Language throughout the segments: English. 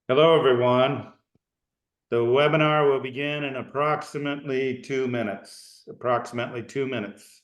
Hello, everyone. The webinar will begin in approximately 2 minutes. Approximately 2 minutes.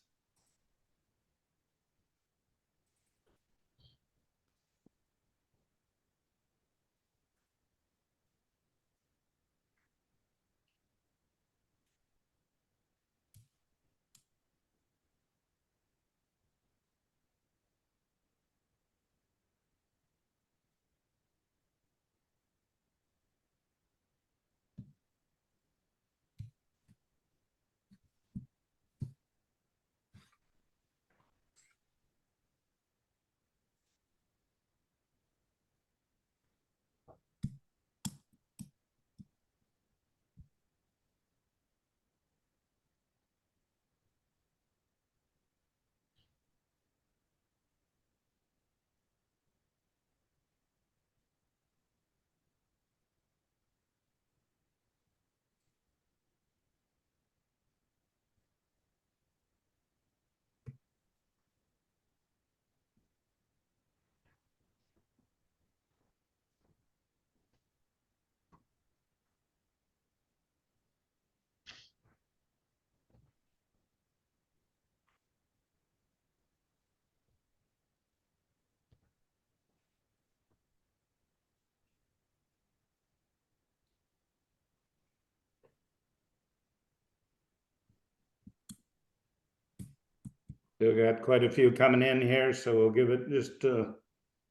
We've got quite a few coming in here, so we'll give it just a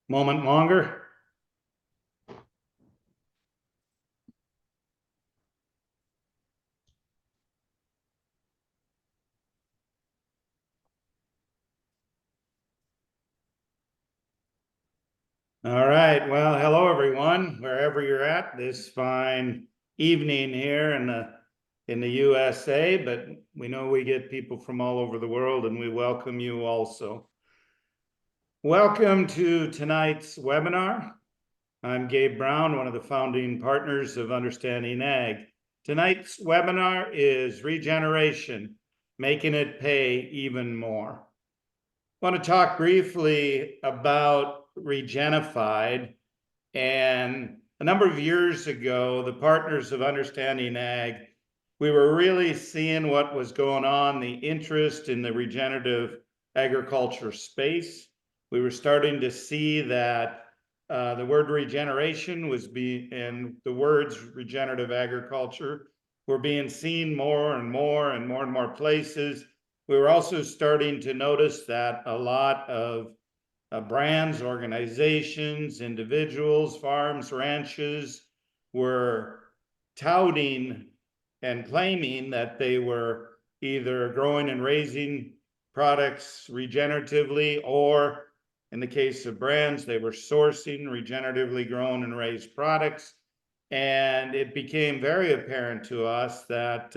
moment longer. All right. Well, hello, everyone, wherever you're at this fine evening here in the USA, but we know we get people from all over the world, and we welcome you also. Welcome to tonight's webinar. I'm Gabe Brown, one of the founding partners of Understanding Ag. Tonight's webinar is Regeneration, Making It Pay Even More. I want to talk briefly about Regenified. And a number of years ago, the partners of Understanding Ag, we were really seeing what was going on, the interest in the regenerative agriculture space. We were starting to see that the word regeneration and the words regenerative agriculture were being seen more and more and more and more places. We were also starting to notice that a lot of brands, organizations, individuals, farms, ranches were touting and claiming that they were either growing and raising products regeneratively, or in the case of brands, they were sourcing regeneratively grown and raised products. And it became very apparent to us that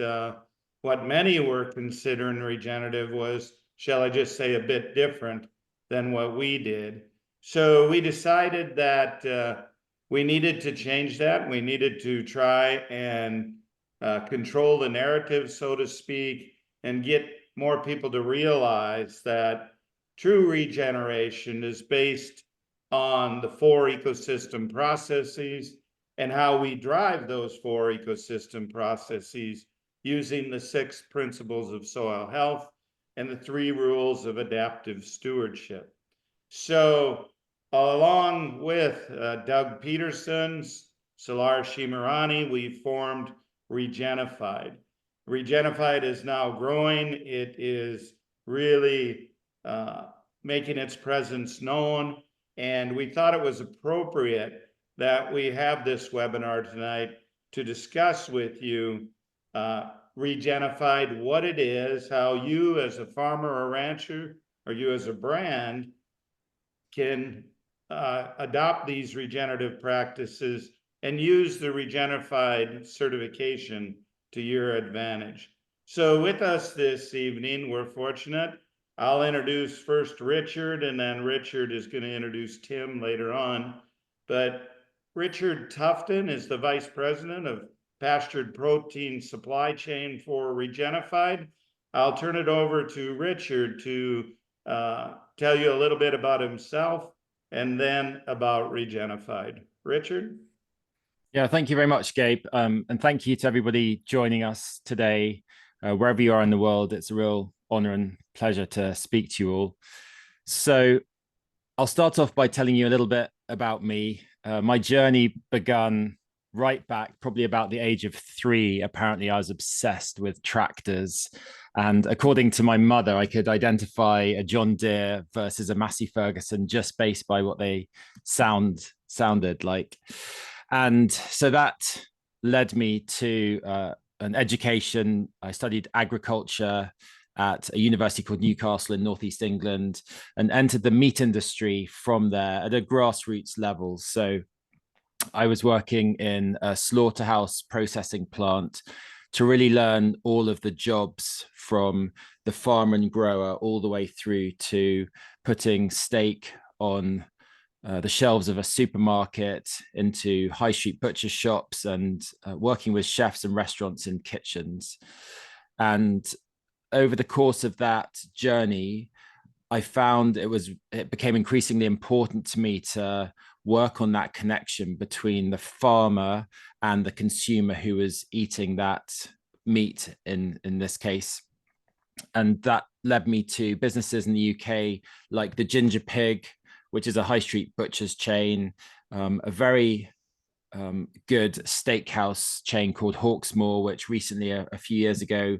what many were considering regenerative was, shall I just say, a bit different than what we did. So we decided that we needed to change that. We needed to try and control the narrative, so to speak, and get more people to realize that true regeneration is based on the 4 ecosystem processes and how we drive those 4 ecosystem processes using the 6 principles of soil health and the 3 rules of adaptive stewardship. So along with Doug Peterson's, Salar Shimarani, we formed Regenified. Regenified is now growing. It is really making its presence known. And we thought it was appropriate that we have this webinar tonight to discuss with you Regenified, what it is, how you as a farmer or rancher, or you as a brand, can adopt these regenerative practices and use the Regenified certification to your advantage. So with us this evening, we're fortunate. I'll introduce first Richard, and then Richard is going to introduce Tim later on. But Richard Tufton is the Vice President of Pastured Protein Supply Chain for Regenified. I'll turn it over to Richard to tell you a little bit about himself and then about Regenified. Richard? Yeah, thank you very much, Gabe. And thank you to everybody joining us today, wherever you are in the world. It's a real honor and pleasure to speak to you all. So, I'll start off by telling you a little bit about me. My journey began right back, probably about the age of 3. Apparently, I was obsessed with tractors. And according to my mother, I could identify a John Deere versus a Massey Ferguson just based by what they sounded like. And so that led me to an education. I studied agriculture at a university called Newcastle in Northeast England and entered the meat industry from there at a grassroots level. So I was working in a slaughterhouse processing plant to really learn all of the jobs from the farmer and grower all the way through to putting steak on the shelves of a supermarket, into high street butcher shops, and working with chefs and restaurants in kitchens. And over the course of that journey, I found it became increasingly important to me to work on that connection between the farmer and the consumer who was eating that meat in this case. And that led me to businesses in the UK like the Ginger Pig, which is a high street butcher's chain, a very good steakhouse chain called Hawksmoor, which recently, a few years ago,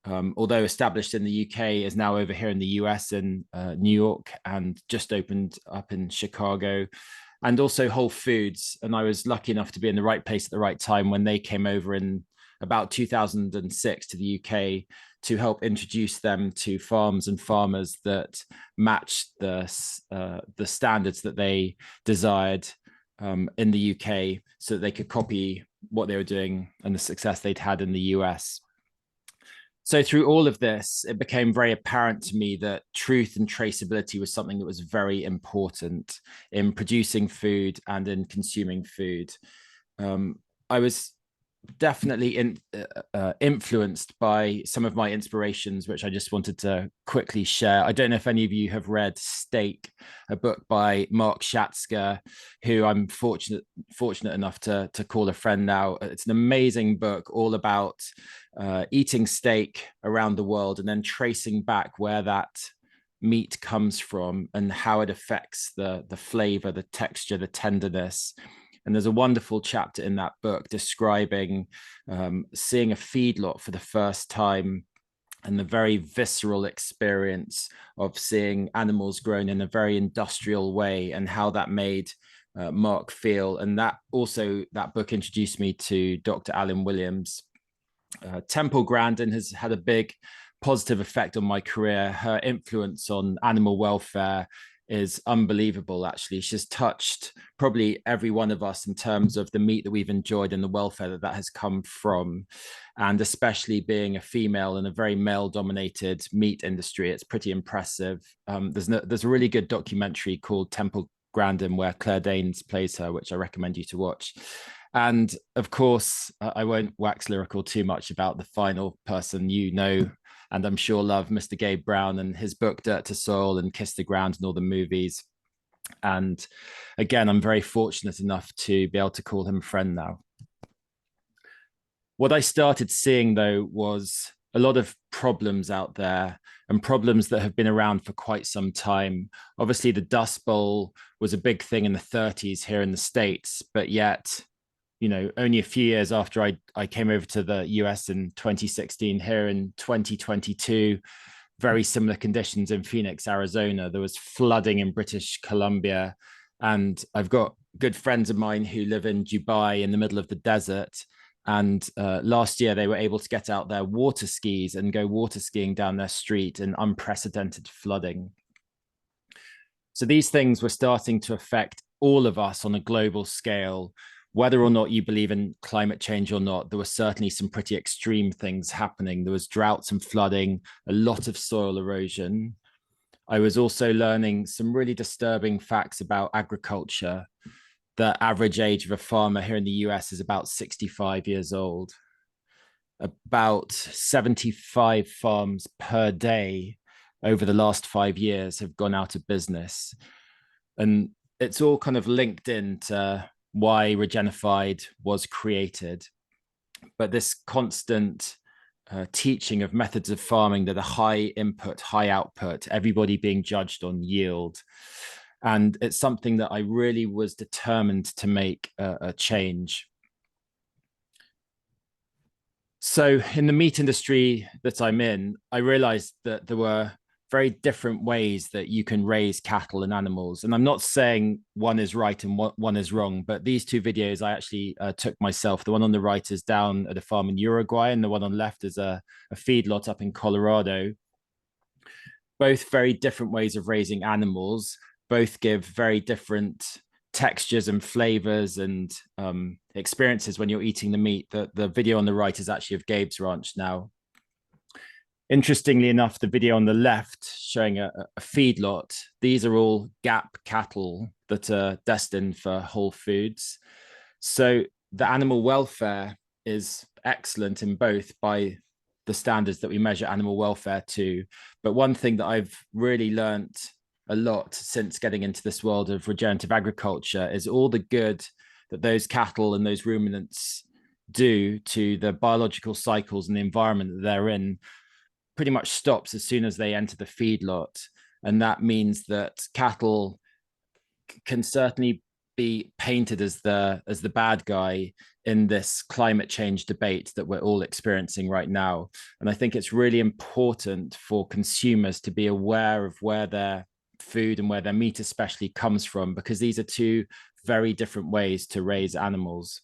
although established in the UK, is now over here in the US in New York and just opened up in Chicago. And also Whole Foods. And I was lucky enough to be in the right place at the right time when they came over in about 2006 to the UK to help introduce them to farms and farmers that matched the standards that they desired in the UK, so that they could copy what they were doing and the success they'd had in the US. So through all of this, it became very apparent to me that truth and traceability was something that was very important in producing food and in consuming food. I was definitely influenced by some of my inspirations, which I just wanted to quickly share. I don't know if any of you have read Steak, a book by Mark Schatzker, who I'm fortunate enough to call a friend now. It's an amazing book all about eating steak around the world and then tracing back where that meat comes from and how it affects the flavor, the texture, the tenderness. And there's a wonderful chapter in that book describing seeing a feedlot for the first time and the very visceral experience of seeing animals grown in a very industrial way and how that made Mark feel. And that book introduced me to Dr. Alan Williams. Temple Grandin has had a big positive effect on my career. Her influence on animal welfare is unbelievable, actually. She's touched probably every one of us in terms of the meat that we've enjoyed and the welfare that has come from. And especially being a female in a very male-dominated meat industry, it's pretty impressive. There's a really good documentary called Temple Grandin where Claire Danes plays her, which I recommend you to watch. And of course, I won't wax lyrical too much about the final person and I'm sure love, Mr. Gabe Brown and his book Dirt to Soil and Kiss the Ground and all the movies. And again, I'm very fortunate enough to be able to call him a friend now. What I started seeing, though, was a lot of problems out there and problems that have been around for quite some time. Obviously, the Dust Bowl was a big thing in the 30s here in the States, but yet, only a few years after I came over to the US in 2016, here in 2022, very similar conditions in Phoenix, Arizona. There was flooding in British Columbia. And I've got good friends of mine who live in Dubai in the middle of the desert. And last year, they were able to get out their water skis and go water skiing down their street in unprecedented flooding. So these things were starting to affect all of us on a global scale. Whether or not you believe in climate change or not, there were certainly some pretty extreme things happening. There was droughts and flooding, a lot of soil erosion. I was also learning some really disturbing facts about agriculture. The average age of a farmer here in the US is about 65 years old. About 75 farms per day over the last 5 years have gone out of business. And it's all kind of linked into why Regenified was created. But this constant teaching of methods of farming that are high input, high output, everybody being judged on yield. And it's something that I really was determined to make a change. So in the meat industry that I'm in, I realized that there were very different ways that you can raise cattle and animals. And I'm not saying one is right and one is wrong, but these two videos I actually took myself. The one on the right is down at a farm in Uruguay, and the one on the left is a feedlot up in Colorado. Both very different ways of raising animals, both give very different textures and flavors and experiences when you're eating the meat. The video on the right is actually of Gabe's ranch now. Interestingly enough, the video on the left showing a feedlot, these are all gap cattle that are destined for Whole Foods. So the animal welfare is excellent in both by the standards that we measure animal welfare to. But one thing that I've really learned a lot since getting into this world of regenerative agriculture is all the good that those cattle and those ruminants do to the biological cycles and the environment that they're in pretty much stops as soon as they enter the feedlot. And that means that cattle can certainly be painted as the bad guy in this climate change debate that we're all experiencing right now. And I think it's really important for consumers to be aware of where their food and where their meat especially comes from, because these are two very different ways to raise animals.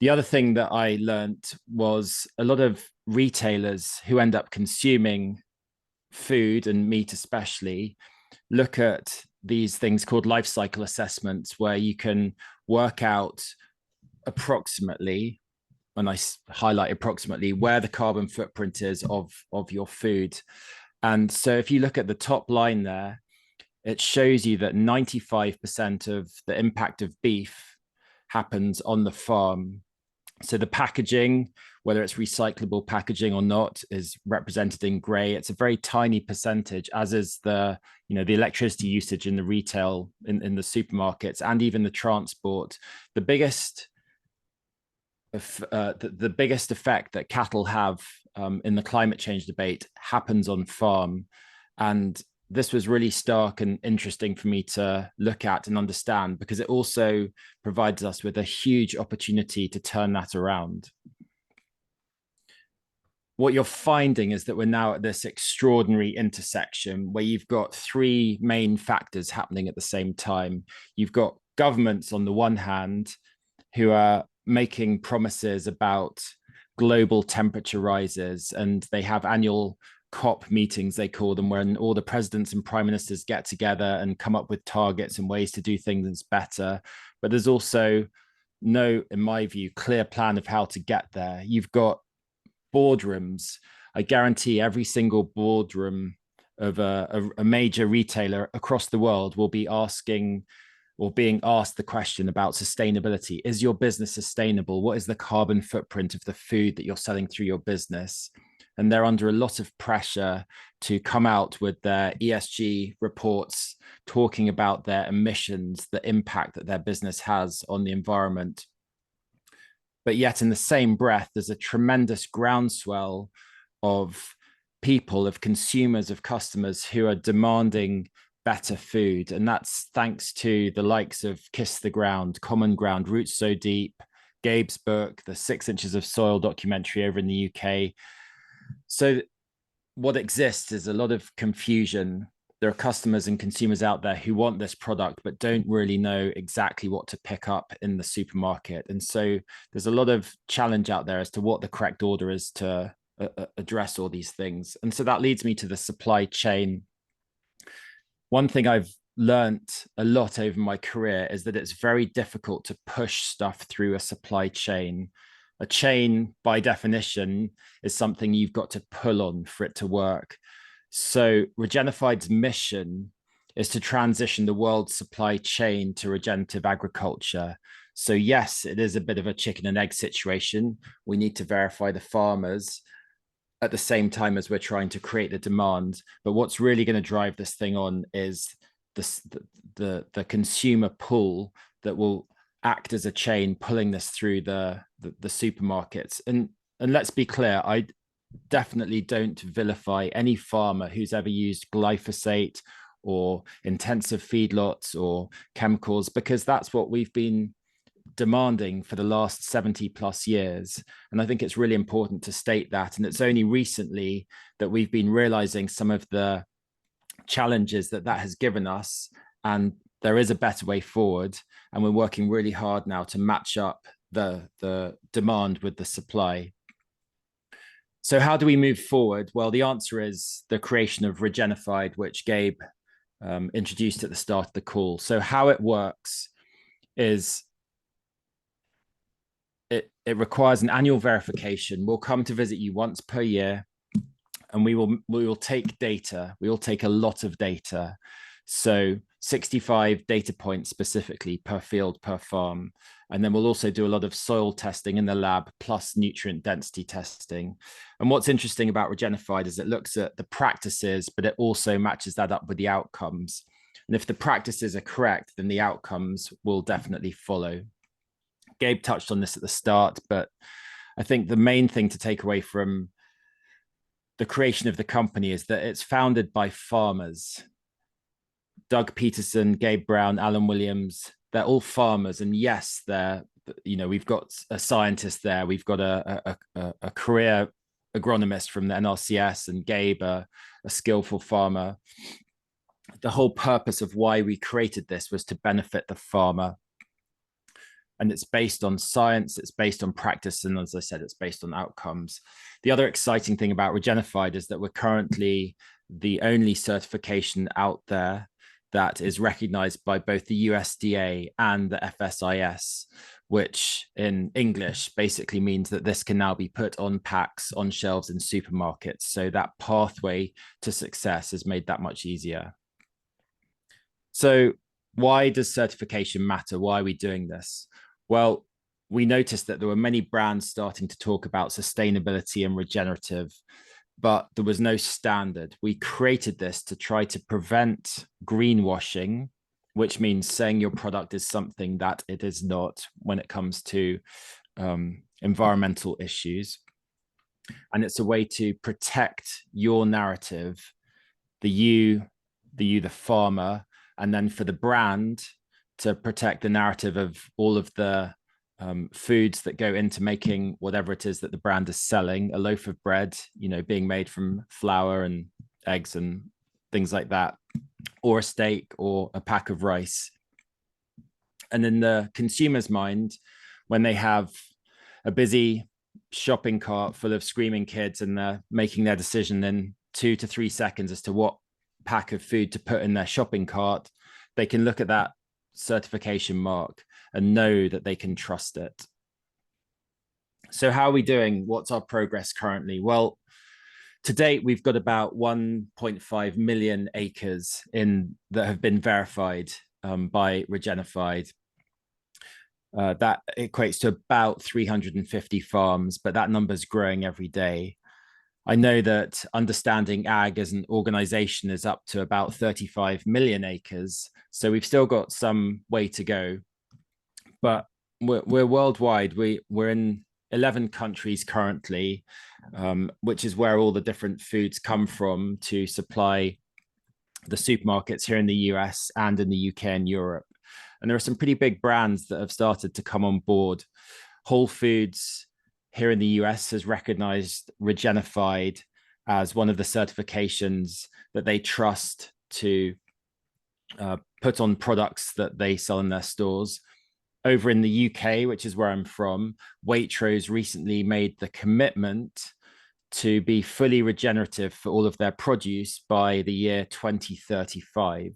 The other thing that I learned was a lot of retailers who end up consuming food and meat especially look at these things called life cycle assessments, where you can work out approximately, and I highlight approximately, where the carbon footprint is of your food. And so if you look at the top line there, it shows you that 95% of the impact of beef happens on the farm. So the packaging, whether it's recyclable packaging or not, is represented in gray. It's a very tiny percentage, as is the electricity usage in the retail, in the supermarkets, and even the transport. The biggest effect that cattle have in the climate change debate happens on farm. And this was really stark and interesting for me to look at and understand, because it also provides us with a huge opportunity to turn that around. What you're finding is that we're now at this extraordinary intersection where you've got three main factors happening at the same time. You've got governments on the one hand who are making promises about global temperature rises, and they have annual COP meetings, they call them, when all the presidents and prime ministers get together and come up with targets and ways to do things better. But there's also no, in my view, clear plan of how to get there. You've got boardrooms. I guarantee every single boardroom of a major retailer across the world will be asking or being asked the question about sustainability. Is your business sustainable? What is the carbon footprint of the food that you're selling through your business? And they're under a lot of pressure to come out with their ESG reports, talking about their emissions, the impact that their business has on the environment. But yet in the same breath, there's a tremendous groundswell of people, of consumers, of customers who are demanding better food. And that's thanks to the likes of Kiss the Ground, Common Ground, Roots So Deep, Gabe's book, the 6 Inches of Soil documentary over in the UK. So what exists is a lot of confusion. There are customers and consumers out there who want this product, but don't really know exactly what to pick up in the supermarket. And so there's a lot of challenge out there as to what the correct order is to address all these things. And so that leads me to the supply chain. One thing I've learned a lot over my career is that it's very difficult to push stuff through a supply chain. A chain, by definition, is something you've got to pull on for it to work. So Regenified's mission is to transition the world's supply chain to regenerative agriculture. So yes, it is a bit of a chicken and egg situation. We need to verify the farmers at the same time as we're trying to create the demand. But what's really going to drive this thing on is the consumer pull that will act as a chain pulling this through the supermarkets. And let's be clear, I definitely don't vilify any farmer who's ever used glyphosate or intensive feedlots or chemicals, because that's what we've been demanding for the last 70 plus years. And I think it's really important to state that. And it's only recently that we've been realizing some of the challenges that has given us, and there is a better way forward. And we're working really hard now to match up the demand with the supply. So how do we move forward? Well, the answer is the creation of Regenified, which Gabe introduced at the start of the call. So how it works is it requires an annual verification. We'll come to visit you once per year, and we will take data. We will take a lot of data. So 65 data points specifically per field, per farm. And then we'll also do a lot of soil testing in the lab, plus nutrient density testing. And what's interesting about Regenified is it looks at the practices, but it also matches that up with the outcomes. And if the practices are correct, then the outcomes will definitely follow. Gabe touched on this at the start, but I think the main thing to take away from the creation of the company is that it's founded by farmers. Doug Peterson, Gabe Brown, Alan Williams, they're all farmers. And yes, we've got a scientist there. We've got a career agronomist from the NRCS, and Gabe, a skillful farmer. The whole purpose of why we created this was to benefit the farmer. And it's based on science, it's based on practice, and as I said, it's based on outcomes. The other exciting thing about Regenified is that we're currently the only certification out there that is recognized by both the USDA and the FSIS, which in English basically means that this can now be put on packs, on shelves in supermarkets. So that pathway to success is made that much easier. So why does certification matter? Why are we doing this? Well, we noticed that there were many brands starting to talk about sustainability and regenerative, but there was no standard. We created this to try to prevent greenwashing, which means saying your product is something that it is not when it comes to environmental issues. And it's a way to protect your narrative, the farmer, and then for the brand to protect the narrative of all of the foods that go into making whatever it is that the brand is selling. A loaf of bread, being made from flour and eggs and things like that, or a steak or a pack of rice. And in the consumer's mind, when they have a busy shopping cart full of screaming kids and they're making their decision in 2 to 3 seconds as to what pack of food to put in their shopping cart, they can look at that certification mark and know that they can trust it. So how are we doing? What's our progress currently? Well, to date, we've got about 1.5 million acres that have been verified by Regenified. That equates to about 350 farms, but that number is growing every day. I know that Understanding Ag as an organization is up to about 35 million acres. So we've still got some way to go, but we're worldwide. We're in 11 countries currently, which is where all the different foods come from to supply the supermarkets here in the US and in the UK and Europe. And there are some pretty big brands that have started to come on board. Whole Foods here in the US has recognized Regenified as one of the certifications that they trust to put on products that they sell in their stores. Over in the UK, which is where I'm from, Waitrose recently made the commitment to be fully regenerative for all of their produce by the year 2035.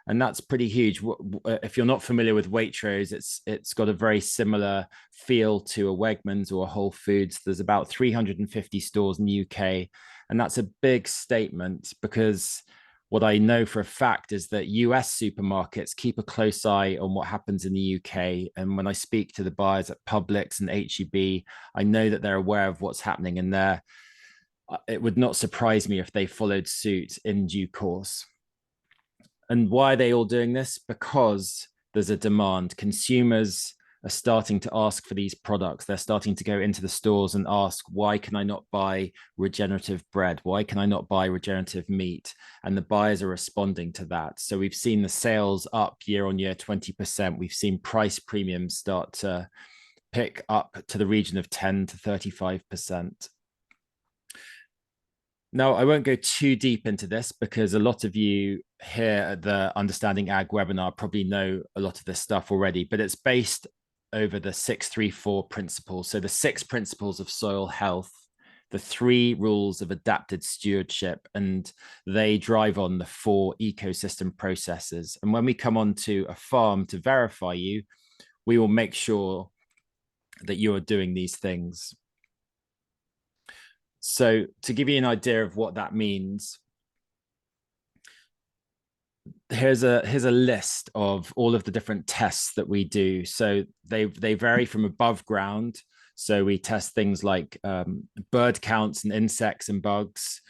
And that's pretty huge. If you're not familiar with Waitrose, it's got a very similar feel to a Wegmans or a Whole Foods. There's about 350 stores in the UK. And that's a big statement, because what I know for a fact is that US supermarkets keep a close eye on what happens in the UK. And when I speak to the buyers at Publix and HEB, I know that they're aware of what's happening in there. It would not surprise me if they followed suit in due course. And why are they all doing this? Because there's a demand. Consumers are starting to ask for these products. They're starting to go into the stores and ask, why can I not buy regenerative bread? Why can I not buy regenerative meat? And the buyers are responding to that. So we've seen the sales up year on year, 20%. We've seen price premiums start to pick up to the region of 10 to 35%. Now, I won't go too deep into this because a lot of you here at the Understanding Ag webinar probably know a lot of this stuff already, but it's based over the 634 principles. So the 6 principles of soil health, the 3 rules of adapted stewardship, and they drive on the 4 ecosystem processes. And when we come onto a farm to verify you, we will make sure that you are doing these things. So to give you an idea of what that means, here's a list of all of the different tests that we do. So they vary from above ground. So we test things like bird counts and insects and bugs.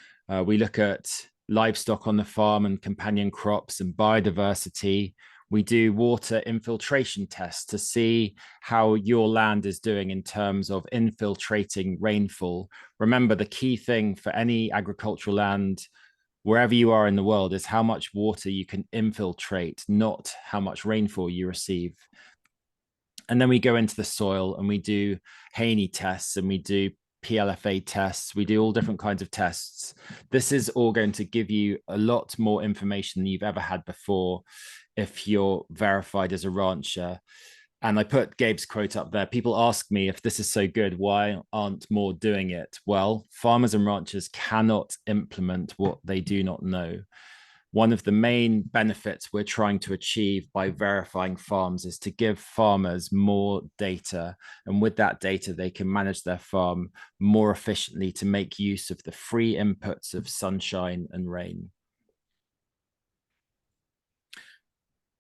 We look at livestock on the farm and companion crops and biodiversity. We do water infiltration tests to see how your land is doing in terms of infiltrating rainfall. Remember, the key thing for any agricultural land, wherever you are in the world, is how much water you can infiltrate, not how much rainfall you receive. And then we go into the soil and we do Haney tests and we do PLFA tests. We do all different kinds of tests. This is all going to give you a lot more information than you've ever had before if you're verified as a rancher. And I put Gabe's quote up there. People ask me, if this is so good, why aren't more doing it? Well, farmers and ranchers cannot implement what they do not know. One of the main benefits we're trying to achieve by verifying farms is to give farmers more data. And with that data, they can manage their farm more efficiently to make use of the free inputs of sunshine and rain.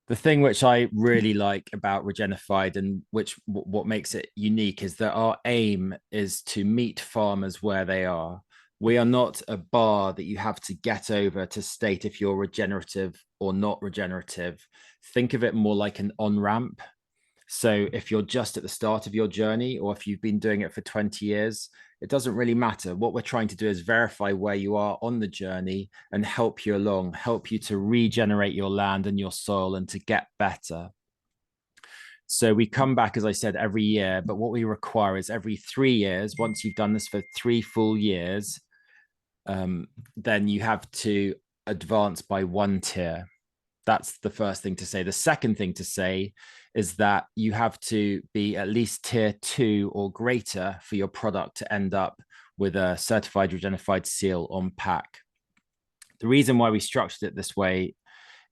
The thing which I really like about Regenified and what makes it unique is that our aim is to meet farmers where they are. We are not a bar that you have to get over to state if you're regenerative or not regenerative. Think of it more like an on-ramp. So if you're just at the start of your journey, or if you've been doing it for 20 years, it doesn't really matter. What we're trying to do is verify where you are on the journey and help you along, help you to regenerate your land and your soil and to get better. So we come back, as I said, every year, but what we require is every 3 years. Once you've done this for 3 full years, then you have to advance by 1 tier. That's the first thing to say. The second thing to say is that you have to be at least tier 2 or greater for your product to end up with a certified Regenified seal on pack. The reason why we structured it this way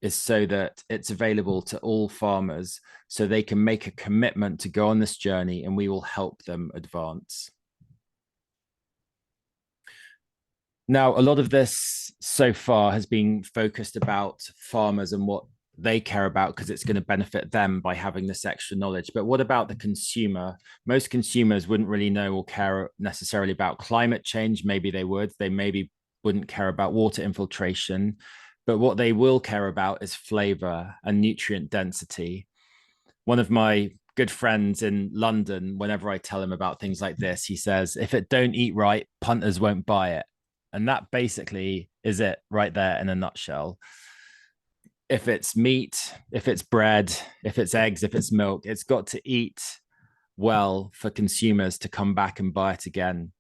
is so that it's available to all farmers so they can make a commitment to go on this journey and we will help them advance. Now, a lot of this so far has been focused about farmers and what they care about because it's going to benefit them by having this extra knowledge. But what about the consumer? Most consumers wouldn't really know or care necessarily about climate change. Maybe they would. They maybe wouldn't care about water infiltration. But what they will care about is flavor and nutrient density. One of my good friends in London, whenever I tell him about things like this, he says, if it don't eat right, punters won't buy it. And that basically is it right there in a nutshell. If it's meat, if it's bread, if it's eggs, if it's milk, it's got to eat well for consumers to come back and buy it again.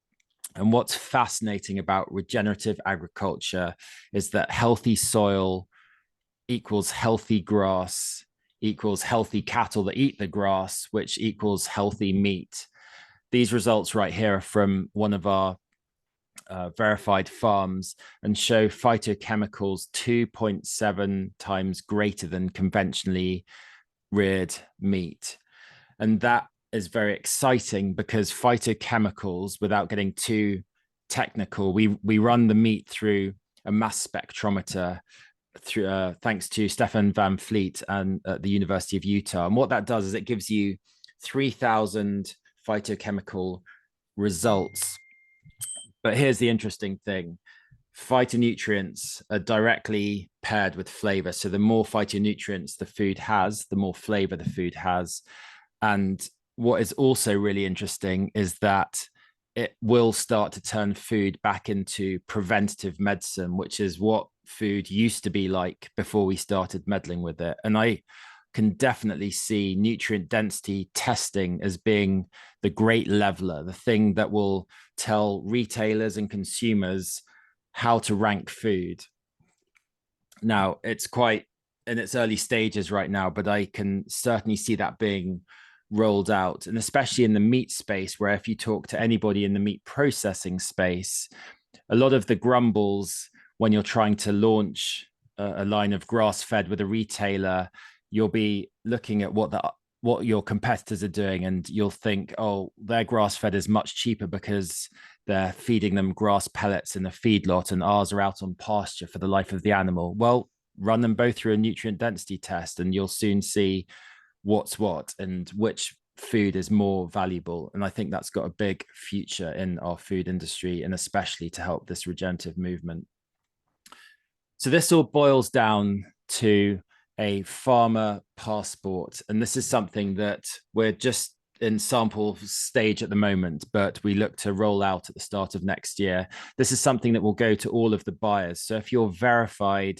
And what's fascinating about regenerative agriculture is that healthy soil equals healthy grass, equals healthy cattle that eat the grass, which equals healthy meat. These results right here are from one of our verified farms and show phytochemicals 2.7 times greater than conventionally reared meat. And that is very exciting because phytochemicals, without getting too technical, we run the meat through a mass spectrometer through thanks to Stefan Van Fleet and at the University of Utah. And what that does is it gives you 3,000 phytochemical results. But here's the interesting thing. phytonutrients are directly paired with flavor. So the more phytonutrients the food has, the more flavor the food has. And what is also really interesting is that it will start to turn food back into preventative medicine, which is what food used to be like before we started meddling with it. And I can definitely see nutrient density testing as being the great leveler, the thing that will tell retailers and consumers how to rank food. Now, it's quite in its early stages right now, but I can certainly see that being rolled out, and especially in the meat space, where if you talk to anybody in the meat processing space, a lot of the grumbles when you're trying to launch a line of grass-fed with a retailer, you'll be looking at what your competitors are doing, and you'll think, oh, their grass-fed is much cheaper because they're feeding them grass pellets in a feedlot, and ours are out on pasture for the life of the animal. Well, run them both through a nutrient density test, and you'll soon see what's what and which food is more valuable. And I think that's got a big future in our food industry, and especially to help this regenerative movement. So this all boils down to a farmer passport. And this is something that we're just in sample stage at the moment, but we look to roll out at the start of next year. This is something that will go to all of the buyers. So if you're verified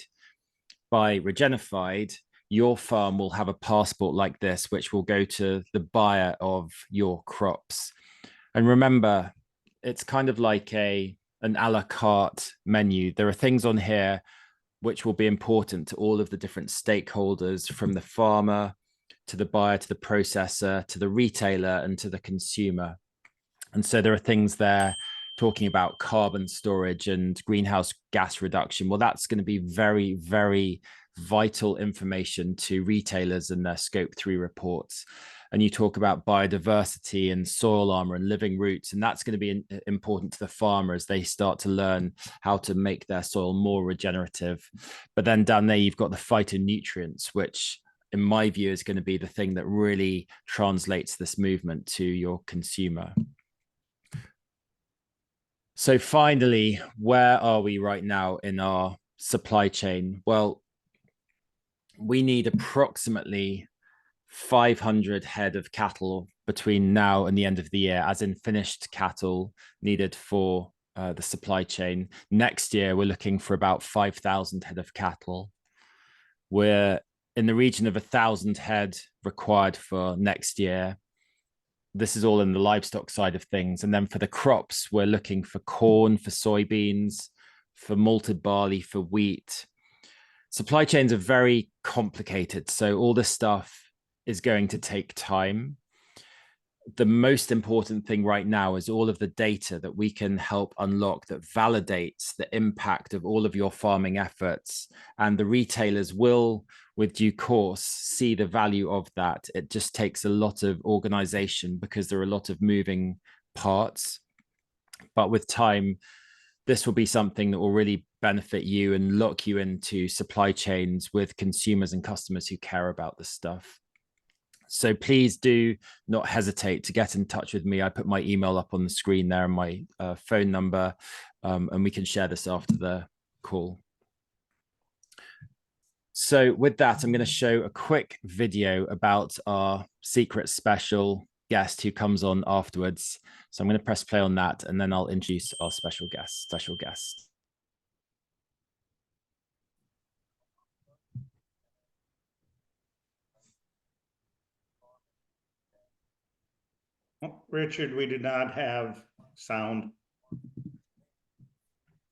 by Regenified, your farm will have a passport like this, which will go to the buyer of your crops. And remember, it's kind of like an a la carte menu. There are things on here which will be important to all of the different stakeholders, from the farmer to the buyer, to the processor, to the retailer, and to the consumer. And so there are things there talking about carbon storage and greenhouse gas reduction. Well, that's going to be very, very vital information to retailers in their Scope 3 reports. And you talk about biodiversity and soil armor and living roots, and that's going to be important to the farmer as they start to learn how to make their soil more regenerative. But then down there, you've got the phytonutrients, which in my view is going to be the thing that really translates this movement to your consumer. So finally, where are we right now in our supply chain? Well, we need approximately 500 head of cattle between now and the end of the year, as in finished cattle needed for the supply chain. Next year, we're looking for about 5,000 head of cattle. We're in the region of 1,000 head required for next year. This is all in the livestock side of things. And then for the crops, we're looking for corn, for soybeans, for malted barley, for wheat. Supply chains are very complicated, so all this stuff is going to take time. The most important thing right now is all of the data that we can help unlock that validates the impact of all of your farming efforts. And the retailers will, with due course, see the value of that. It just takes a lot of organization because there are a lot of moving parts. But with time, this will be something that will really benefit you and lock you into supply chains with consumers and customers who care about this stuff. So please do not hesitate to get in touch with me. I put my email up on the screen there and my phone number, and we can share this after the call. So with that, I'm going to show a quick video about our secret special guest who comes on afterwards. So I'm going to press play on that, and then I'll introduce our special guest. Richard, we do not have sound.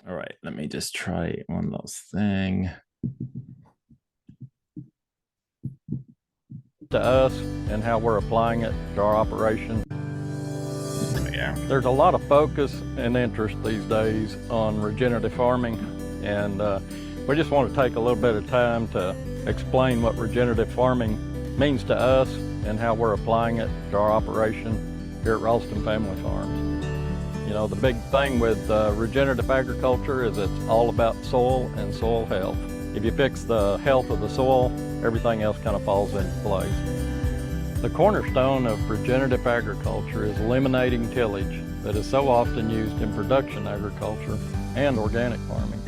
All right, let me just try one last thing. To us and how we're applying it to our operation. Yeah. There's a lot of focus and interest these days on regenerative farming, and we just want to take a little bit of time to explain what regenerative farming means to us and how we're applying it to our operation here at Rolston Family Farms. You know, the big thing with regenerative agriculture is it's all about soil and soil health. If you fix the health of the soil, everything else kind of falls into place. The cornerstone of regenerative agriculture is eliminating tillage that is so often used in production agriculture and organic farming.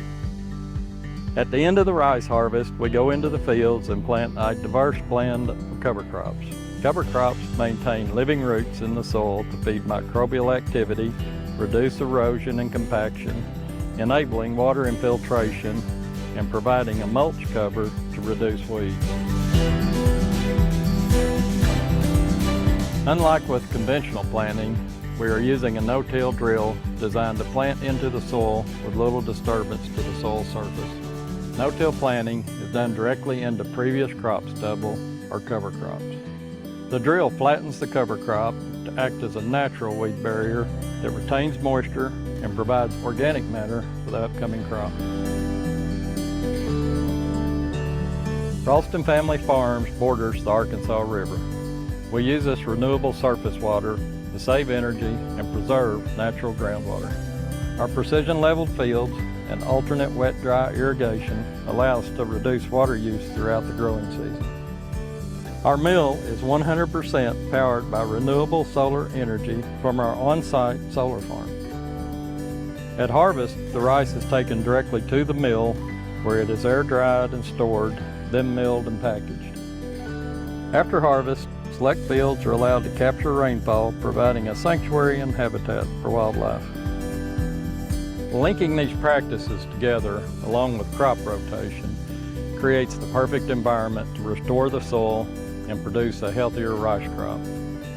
At the end of the rice harvest, we go into the fields and plant a diverse blend of cover crops. Cover crops maintain living roots in the soil to feed microbial activity, reduce erosion and compaction, enabling water infiltration, and providing a mulch cover to reduce weeds. Unlike with conventional planting, we are using a no-till drill designed to plant into the soil with little disturbance to the soil surface. No-till planting is done directly into previous crop stubble or cover crops. The drill flattens the cover crop to act as a natural weed barrier that retains moisture and provides organic matter for the upcoming crop. Rolston Family Farms borders the Arkansas River. We use this renewable surface water to save energy and preserve natural groundwater. Our precision leveled fields and alternate wet-dry irrigation allow us to reduce water use throughout the growing season. Our mill is 100% powered by renewable solar energy from our on-site solar farm. At harvest, the rice is taken directly to the mill where it is air-dried and stored, then milled and packaged. After harvest, select fields are allowed to capture rainfall, providing a sanctuary and habitat for wildlife. Linking these practices together, along with crop rotation, creates the perfect environment to restore the soil and produce a healthier rice crop.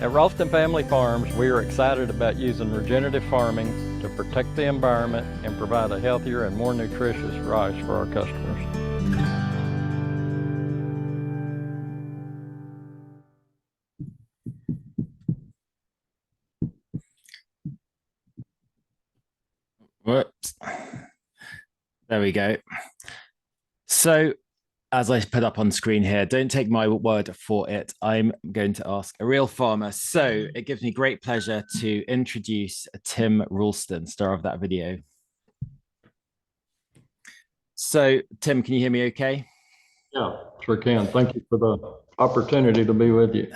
At Rolston Family Farms, we are excited about using regenerative farming to protect the environment and provide a healthier and more nutritious rice for our customers. Whoops. There we go. So, as I put up on screen here, don't take my word for it. I'm going to ask a real farmer. So it gives me great pleasure to introduce Tim Rolston, star of that video. So Tim, can you hear me okay? Yeah, sure can. Thank you for the opportunity to be with you.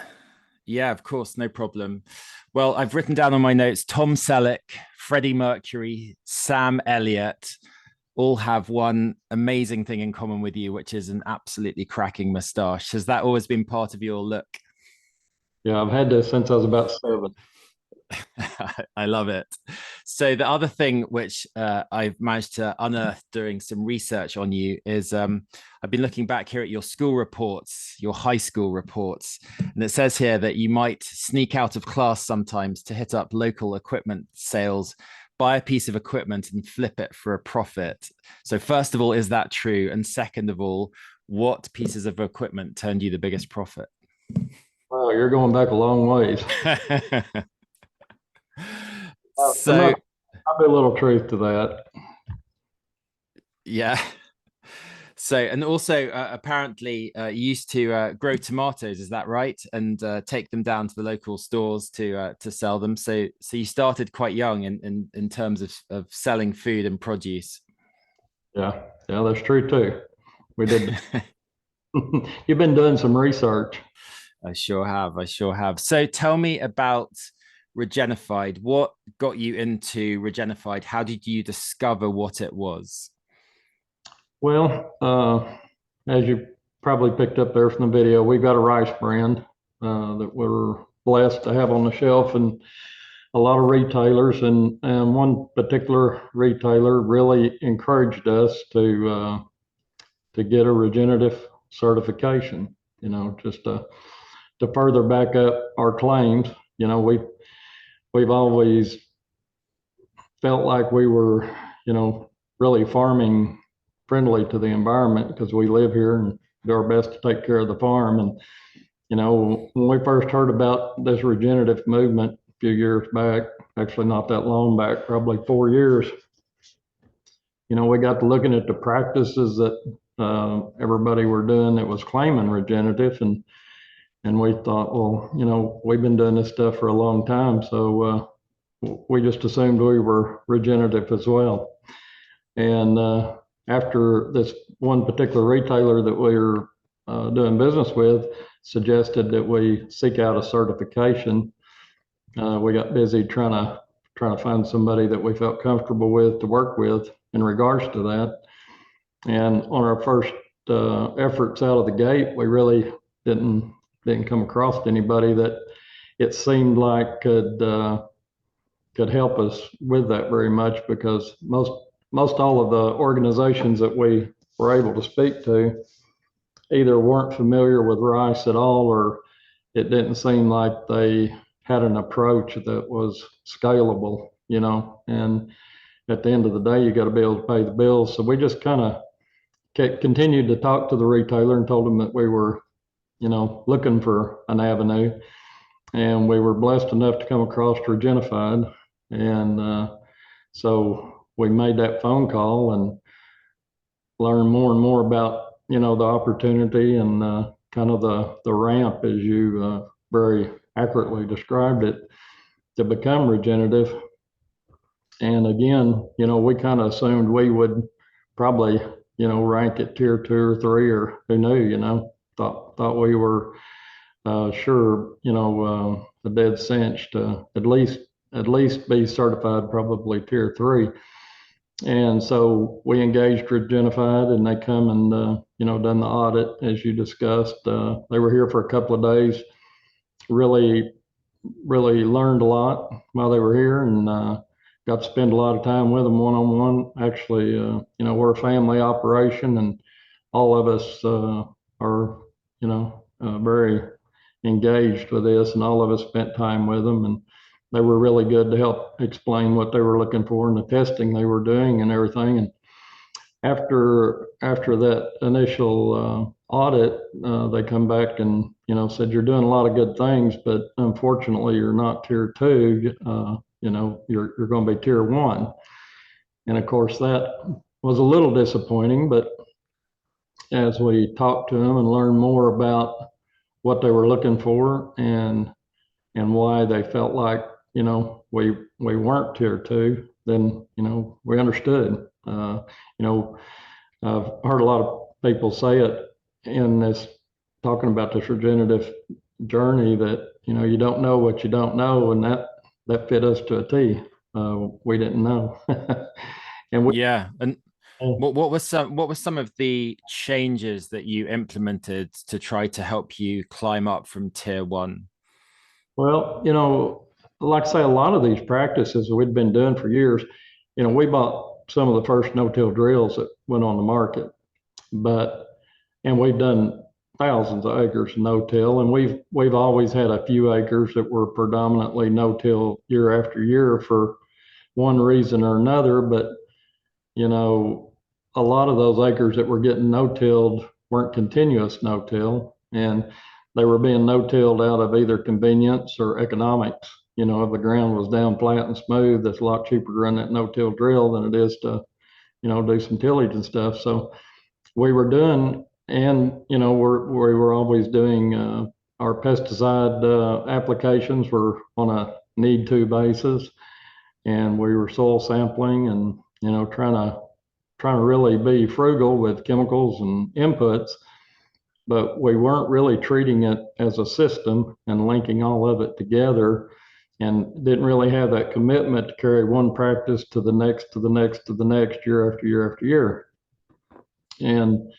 Yeah, of course, no problem. Well, I've written down on my notes, Tom Selleck, Freddie Mercury, Sam Elliott, all have one amazing thing in common with you, which is an absolutely cracking mustache. Has that always been part of your look? Yeah, I've had this since I was about 7. I love it. So the other thing which I've managed to unearth during some research on you is I've been looking back here at your school reports, your high school reports, and it says here that you might sneak out of class sometimes to hit up local equipment sales, buy a piece of equipment and flip it for a profit. So first of all, is that true? And second of all, what pieces of equipment turned you the biggest profit? Well, you're going back a long ways. So might be a little truth to that. Yeah. So, and also apparently you used to grow tomatoes, is that right? And take them down to the local stores to sell them. So you started quite young in terms of selling food and produce. Yeah, that's true too. We did. You've been doing some research. I sure have. So tell me about Regenified. What got you into Regenified? How did you discover what it was? Well, as you probably picked up there from the video, we've got a rice brand that we're blessed to have on the shelf and a lot of retailers. And one particular retailer really encouraged us to get a regenerative certification, just to further back up our claims. We've always felt like we were, really farming friendly to the environment because we live here and do our best to take care of the farm. And, when we first heard about this regenerative movement a few years back, actually not that long back, probably 4 years, we got to looking at the practices that everybody were doing that was claiming regenerative. And we thought, well, we've been doing this stuff for a long time. So we just assumed we were regenerative as well. And after this one particular retailer that we were doing business with suggested that we seek out a certification, we got busy trying to find somebody that we felt comfortable with to work with. in regards to that. And on our first efforts out of the gate, we really didn't come across anybody that it seemed like could help us with that very much, because most all of the organizations that we were able to speak to either weren't familiar with rice at all, or it didn't seem like they had an approach that was scalable, you know. And at the end of the day, you got to be able to pay the bills. So we just kind of continued to talk to the retailer and told them that we were, you know, looking for an avenue. And we were blessed enough to come across Regenified. And so we made that phone call and learned more and more about, you know, the opportunity and kind of the ramp, as you very accurately described it, to become regenerative. And again, you know, we kind of assumed we would probably, you know, rank at tier 2 or 3, or who knew, you know, thought we were sure, you know, a dead cinch to at least be certified, probably tier 3. And so we engaged Regenified, and they come and, you know, done the audit, as you discussed. They were here for a couple of days, really learned a lot while they were here, and got to spend a lot of time with them one-on-one. Actually, you know, we're a family operation, and all of us are, you know, very engaged with this, and all of us spent time with them, and they were really good to help explain what they were looking for and the testing they were doing and everything. And after that initial audit, they come back and, you know, said, you're doing a lot of good things, but unfortunately you're not tier 2. You know, you're going to be tier 1. And of course that was a little disappointing, but as we talked to them and learned more about what they were looking for and why they felt like, you know, we weren't tier 2, then, you know, we understood. You know, I've heard a lot of people say it in this, talking about this regenerative journey, that, you know, you don't know what you don't know, and that fit us to a T. We didn't know. And yeah. And what was some of the changes that you implemented to try to help you climb up from tier 1? Well, you know, like I say, a lot of these practices we'd been doing for years. You know, we bought some of the first no-till drills that went on the market, and we've done thousands of acres no-till, and we've always had a few acres that were predominantly no-till year after year for one reason or another. But, you know, a lot of those acres that were getting no-tilled weren't continuous no-till, and they were being no-tilled out of either convenience or economics. You know, if the ground was down flat and smooth, it's a lot cheaper to run that no-till drill than it is to, you know, do some tillage and stuff. So we were doing, and, you know, we were always doing our pesticide applications were on a need-to basis, and we were soil sampling and, you know, trying to really be frugal with chemicals and inputs. But we weren't really treating it as a system and linking all of it together, and didn't really have that commitment to carry one practice to the next, to the next, to the next, year after year after year. And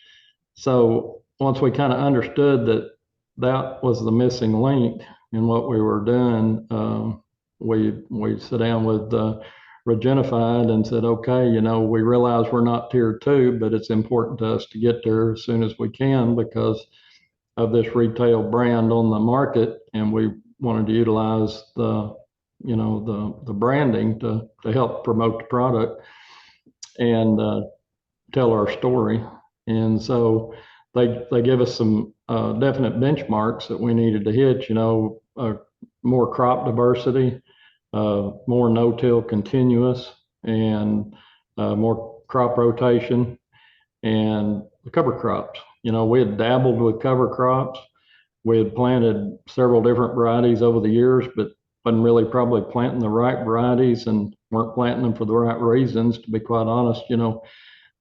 so once we kind of understood that that was the missing link in what we were doing, we sat down with Regenified and said, okay, you know, we realize we're not tier 2, but it's important to us to get there as soon as we can because of this retail brand on the market, and we wanted to utilize the, you know, the branding to help promote the product and tell our story. And so they give us some definite benchmarks that we needed to hit, you know, more crop diversity, more no-till continuous, and more crop rotation, and the cover crops. You know, we had dabbled with cover crops. We had planted several different varieties over the years, but wasn't really probably planting the right varieties and weren't planting them for the right reasons, to be quite honest. You know,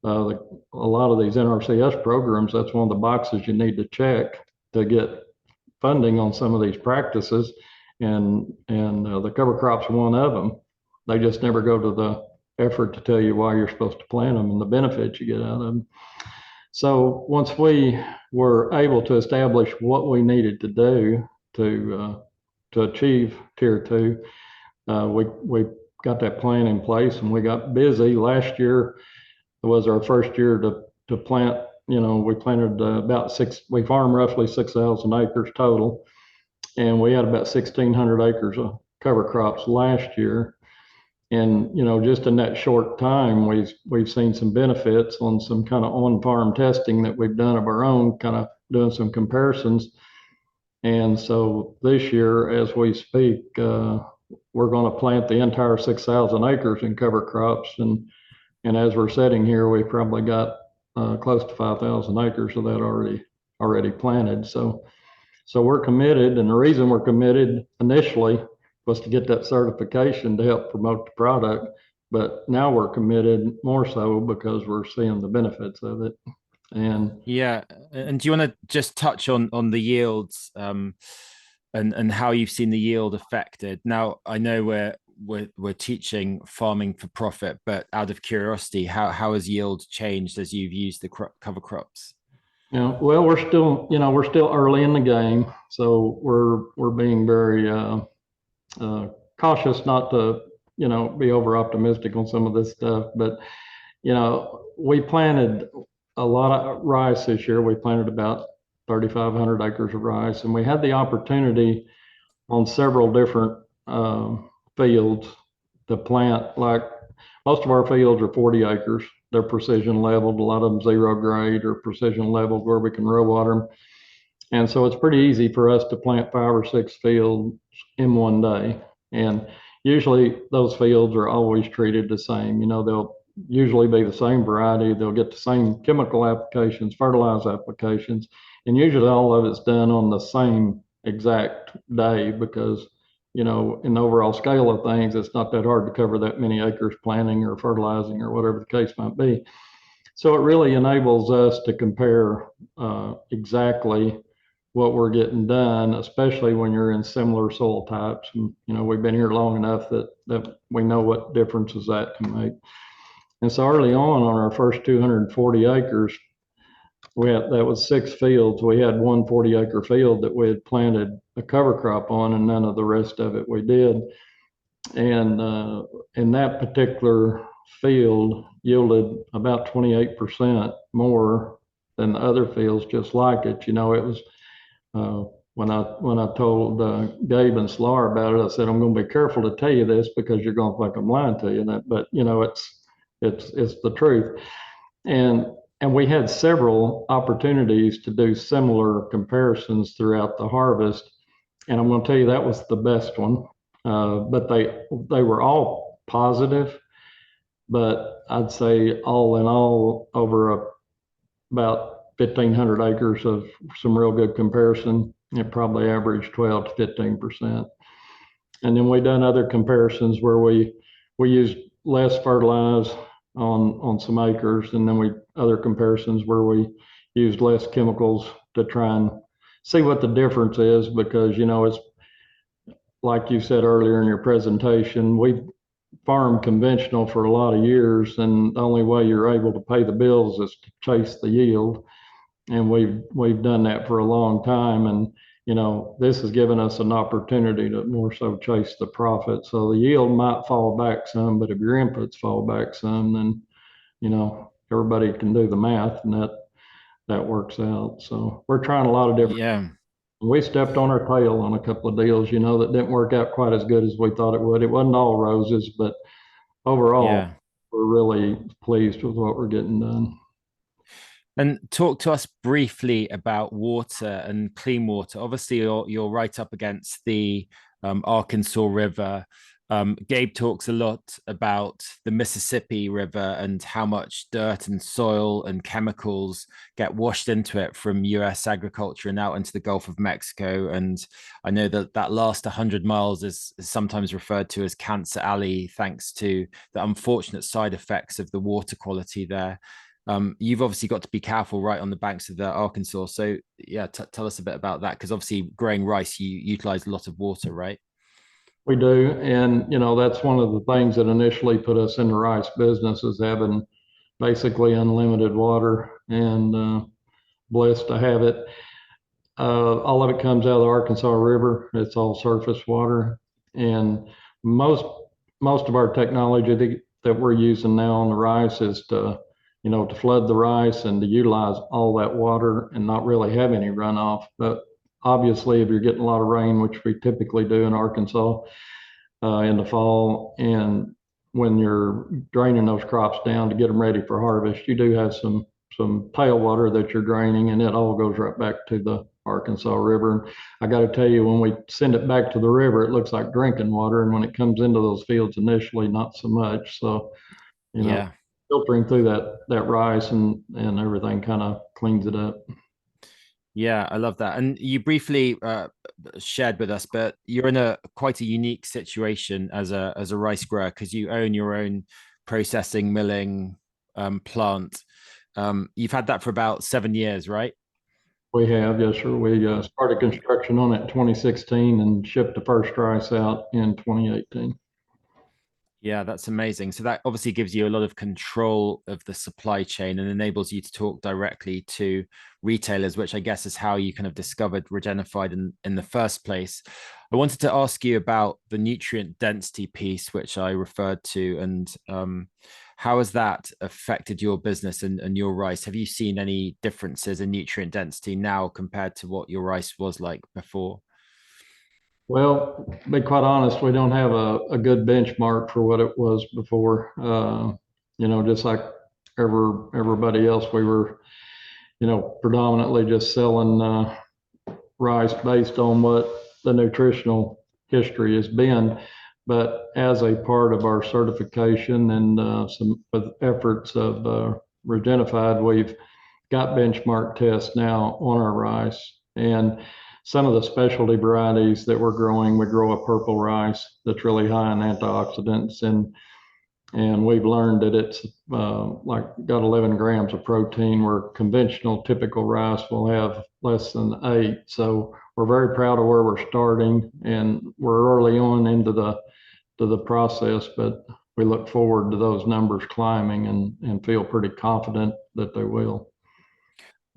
a lot of these NRCS programs, that's one of the boxes you need to check to get funding on some of these practices. And the cover crops are one of them. They just never go to effort to tell you why you're supposed to plant them and the benefits you get out of them. So once we were able to establish what we needed to do to achieve Tier 2, we got that plan in place and we got busy. Last year was our first year to plant. We planted we farmed roughly 6,000 acres total, and we had about 1,600 acres of cover crops last year. And just in that short time, we've seen some benefits on some kind of on-farm testing that we've done of our own, kind of doing some comparisons. And so this year, as we speak, we're going to plant the entire 6,000 acres in cover crops, and as we're sitting here, we probably got close to 5,000 acres of that already planted. So we're committed, and the reason we're committed initially was to get that certification to help promote the product, but now we're committed more so because we're seeing the benefits of it. And yeah, and do you want to just touch on the yields and how you've seen the yield affected? Now, I know we're teaching farming for profit, but out of curiosity, how has yield changed as you've used the cover crops? Well, we're still early in the game, so we're being very cautious not to be over optimistic on some of this stuff. But we planted a lot of rice this year. We planted about 3,500 acres of rice, and we had the opportunity on several different fields to plant. Like most of our fields are 40 acres. They're precision leveled. A lot of them 0 grade or precision leveled where we can row water them. And so it's pretty easy for us to plant 5 or 6 fields in one day. And usually those fields are always treated the same. They'll usually be the same variety. They'll get the same chemical applications, fertilizer applications, and usually all of it's done on the same exact day because, in the overall scale of things, it's not that hard to cover that many acres planting or fertilizing or whatever the case might be. So it really enables us to compare exactly what we're getting done, especially when you're in similar soil types. And, we've been here long enough that we know what differences that can make. And so early on our first 240 acres, that was 6 fields. We had one 40-acre field that we had planted a cover crop on, and none of the rest of it we did. And in that particular field yielded about 28% more than the other fields just like it. It was when I told Gabe and Slar about it, I said, I'm going to be careful to tell you this because you're going to think I'm lying to you. But it's the truth. And we had several opportunities to do similar comparisons throughout the harvest. And I'm going to tell you that was the best one. But they were all positive. But I'd say all in all, over about 1,500 acres of some real good comparison, it probably averaged 12 to 15%. And then we done other comparisons where we used less fertilizer on some acres, and then other comparisons where we used less chemicals to try and see what the difference is, because it's like you said earlier in your presentation, we farmed conventional for a lot of years, and the only way you're able to pay the bills is to chase the yield, and we've done that for a long time. And this has given us an opportunity to more so chase the profit. So the yield might fall back some, but if your inputs fall back some, then, everybody can do the math, and that works out. So we're trying a lot of different. Yeah. We stepped on our tail on a couple of deals, that didn't work out quite as good as we thought it would. It wasn't all roses, but overall, we're really pleased with what we're getting done. And talk to us briefly about water and clean water. Obviously, you're right up against the Arkansas River. Gabe talks a lot about the Mississippi River and how much dirt and soil and chemicals get washed into it from US agriculture and out into the Gulf of Mexico. And I know that last 100 miles is sometimes referred to as Cancer Alley, thanks to the unfortunate side effects of the water quality there. You've obviously got to be careful right on the banks of the Arkansas. So yeah, tell us a bit about that, because obviously growing rice, you utilize a lot of water, right? We do, and that's one of the things that initially put us in the rice business, is having basically unlimited water, and blessed to have it. All of it comes out of the Arkansas River. It's all surface water, and most of our technology that we're using now on the rice is to flood the rice and to utilize all that water and not really have any runoff. But obviously, if you're getting a lot of rain, which we typically do in Arkansas in the fall, and when you're draining those crops down to get them ready for harvest, you do have some tailwater that you're draining, and it all goes right back to the Arkansas River. And I got to tell you, when we send it back to the river, it looks like drinking water, and when it comes into those fields initially, not so much. So, Yeah. filtering through that rice and everything kind of cleans it up. Yeah, I love that. And you briefly shared with us, but you're in a quite a unique situation as a rice grower, because you own your own processing, milling plant. You've had that for about 7 years, right? We have, yes, sir. We started construction on it in 2016 and shipped the first rice out in 2018. Yeah, that's amazing. So that obviously gives you a lot of control of the supply chain and enables you to talk directly to retailers, which I guess is how you kind of discovered Regenified in the first place. I wanted to ask you about the nutrient density piece, which I referred to, and how has that affected your business and your rice? Have you seen any differences in nutrient density now compared to what your rice was like before? Well, to be quite honest, we don't have a good benchmark for what it was before. Just like everybody else, we were, predominantly just selling rice based on what the nutritional history has been. But as a part of our certification and some efforts of Regenified, we've got benchmark tests now on our rice. And some of the specialty varieties that we're growing, we grow a purple rice that's really high in antioxidants, and we've learned that it's like got 11 grams of protein, where conventional typical rice will have less than 8. So we're very proud of where we're starting, and we're early on into the process, but we look forward to those numbers climbing and feel pretty confident that they will.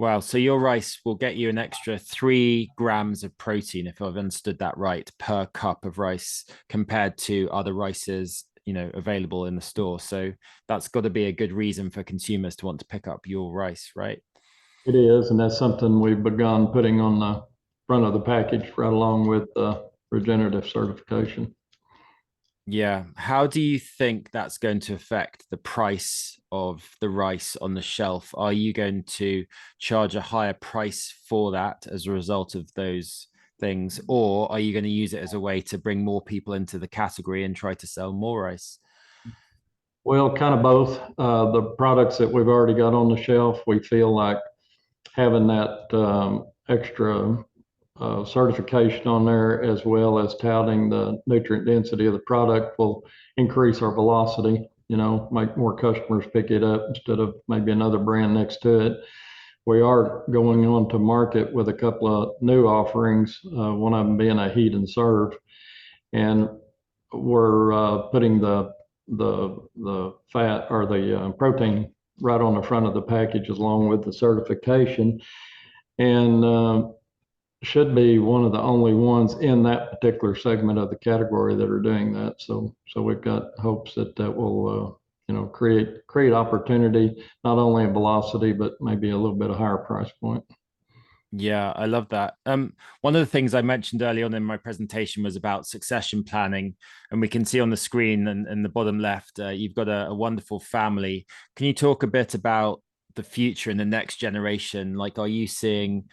Wow. So your rice will get you an extra 3 grams of protein, if I've understood that right, per cup of rice compared to other rices, available in the store. So that's got to be a good reason for consumers to want to pick up your rice, right? It is, and that's something we've begun putting on the front of the package right along with the regenerative certification. Yeah. How do you think that's going to affect the price of the rice on the shelf? Are you going to charge a higher price for that as a result of those things? Or are you going to use it as a way to bring more people into the category and try to sell more rice? Well, kind of both. The products that we've already got on the shelf, we feel like having that extra certification on there, as well as touting the nutrient density of the product, will increase our velocity, make more customers pick it up instead of maybe another brand next to it. We are going on to market with a couple of new offerings, one of them being a heat and serve. And we're putting the fat or the protein right on the front of the package along with the certification. And should be one of the only ones in that particular segment of the category that are doing that. So we've got hopes that will create opportunity, not only in velocity, but maybe a little bit of higher price point. Yeah, I love that. One of the things I mentioned early on in my presentation was about succession planning, and we can see on the screen and in the bottom left, you've got a wonderful family. Can you talk a bit about the future and the next generation? Like, are you seeing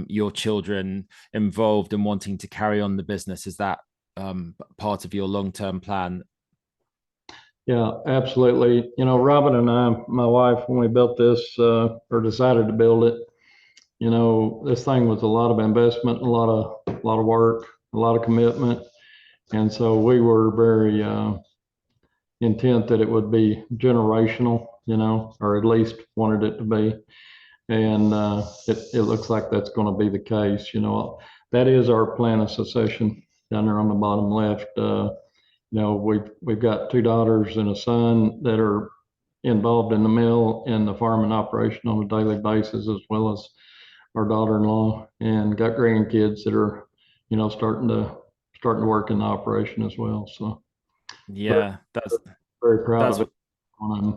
your children involved and wanting to carry on the business? Is that part of your long-term plan? Yeah, absolutely. Robin and I, my wife, when we built this or decided to build it, this thing was a lot of investment, a lot of work, a lot of commitment. And so we were very intent that it would be generational, or at least wanted it to be. And it looks like that's going to be the case. That is our plan of succession. down there on the bottom left. We've got 2 daughters and a son that are involved in the mill and the farming operation on a daily basis, as well as our daughter-in-law, and got grandkids that are, starting to work in the operation as well. So Yeah, very proud that's of it.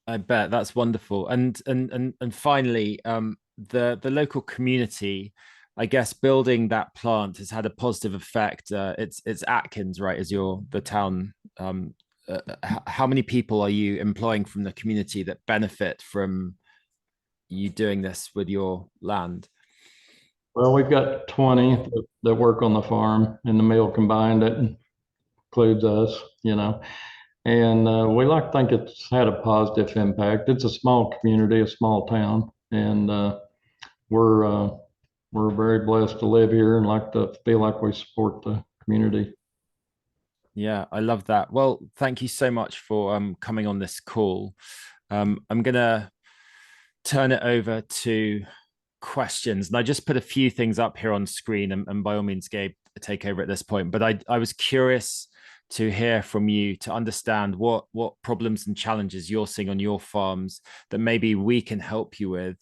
I bet that's wonderful. And finally, the local community, I guess, building that plant has had a positive effect. It's Atkins, right? As the town. How many people are you employing from the community that benefit from you doing this with your land? Well, we've got 20 that work on the farm, and the mill combined, that includes us, and we like to think it's had a positive impact. It's a small community, a small town, and we're very blessed to live here and like to feel like we support the community. Yeah, I love that. Well, thank you so much for coming on this call. I'm gonna turn it over to questions, and I just put a few things up here on screen, and by all means, Gabe, take over at this point. But I was curious to hear from you to understand what problems and challenges you're seeing on your farms that maybe we can help you with.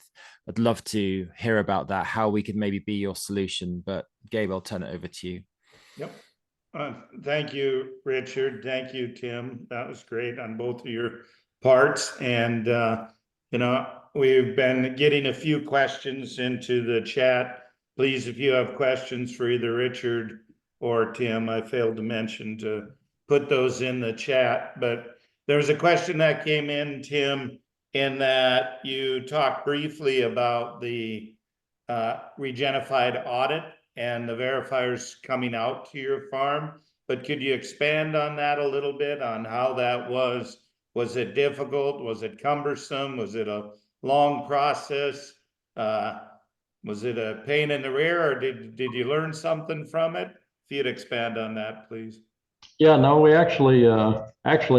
I'd love to hear about that, how we could maybe be your solution. But Gabe, I'll turn it over to you. Yep. Thank you, Richard. Thank you, Tim. That was great on both of your parts. And, we've been getting a few questions into the chat. Please, if you have questions for either Richard or Tim, I failed to mention to put those in the chat. But there's a question that came in, Tim, in that you talked briefly about the Regenified audit and the verifiers coming out to your farm, but could you expand on that a little bit, on how that was? Was it difficult? Was it cumbersome? Was it a long process? Was it a pain in the rear, or did you learn something from it? If you'd expand on that, please. Yeah, no, we actually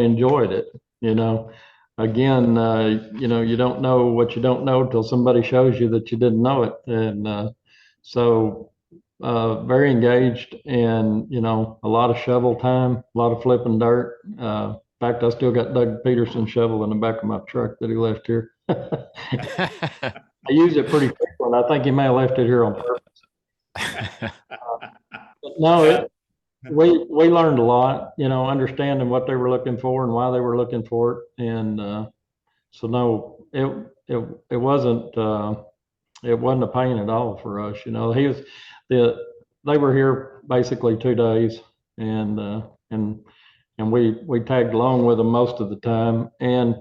enjoyed it. Again, you don't know what you don't know till somebody shows you that you didn't know it, and so very engaged, and a lot of shovel time, a lot of flipping dirt. In fact, I still got Doug Peterson's shovel in the back of my truck that he left here. I use it pretty frequent. I think he may have left it here on purpose. No, we learned a lot, understanding what they were looking for and why they were looking for it, and so no, it wasn't a pain at all for us. They were here basically 2 days, and we tagged along with them most of the time. And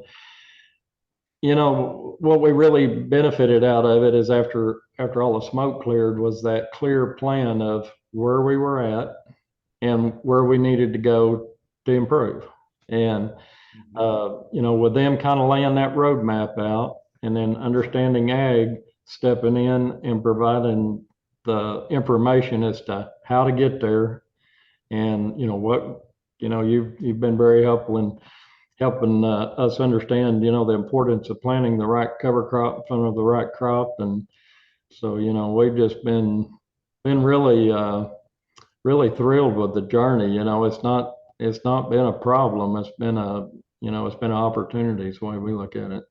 what we really benefited out of it is after all the smoke cleared, was that clear plan of where we were at and where we needed to go to improve. And with them kind of laying that roadmap out, and then understanding ag, stepping in and providing the information as to how to get there, and you've been very helpful in helping us understand the importance of planting the right cover crop in front of the right crop. And so we've just been really thrilled with the journey. It's not been a problem. It's been it's been an opportunity, is the way we look at it.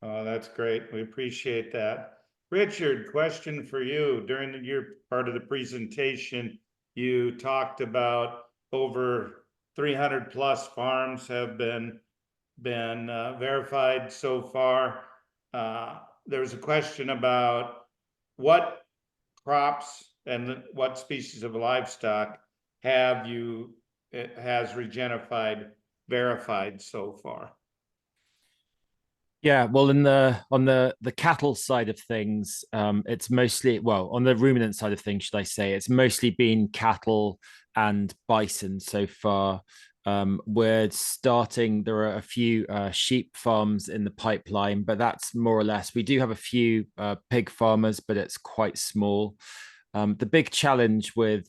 Oh, that's great. We appreciate that. Richard, question for you. During your part of the presentation, you talked about over 300 plus farms have been verified so far. There was a question about what crops and what species of livestock has Regenified verified so far? Yeah, well, on the cattle side of things, it's mostly, well, on the ruminant side of things, should I say, it's mostly been cattle and bison so far. We're starting, there are a few sheep farms in the pipeline, but that's more or less. We do have a few pig farmers, but it's quite small. The big challenge with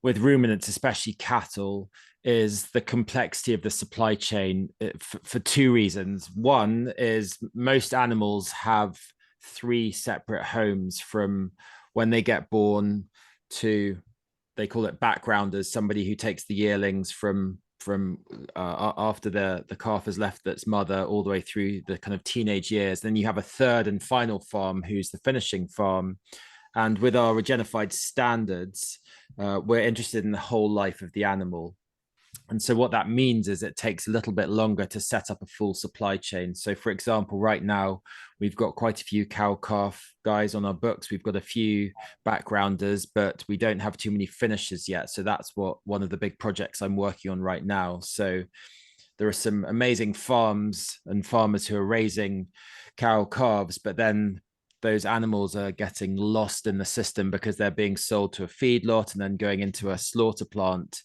ruminants, especially cattle, is the complexity of the supply chain for 2 reasons. One is most animals have 3 separate homes from when they get born to they call it backgrounders, somebody who takes the yearlings from after the calf has left its mother all the way through the kind of teenage years. Then you have a third and final farm who's the finishing farm. And with our Regenified standards, we're interested in the whole life of the animal. And so what that means is it takes a little bit longer to set up a full supply chain. So for example, right now, we've got quite a few cow calf guys on our books. We've got a few backgrounders, but we don't have too many finishers yet. So that's one of the big projects I'm working on right now. So there are some amazing farms and farmers who are raising cow calves, but then those animals are getting lost in the system because they're being sold to a feedlot and then going into a slaughter plant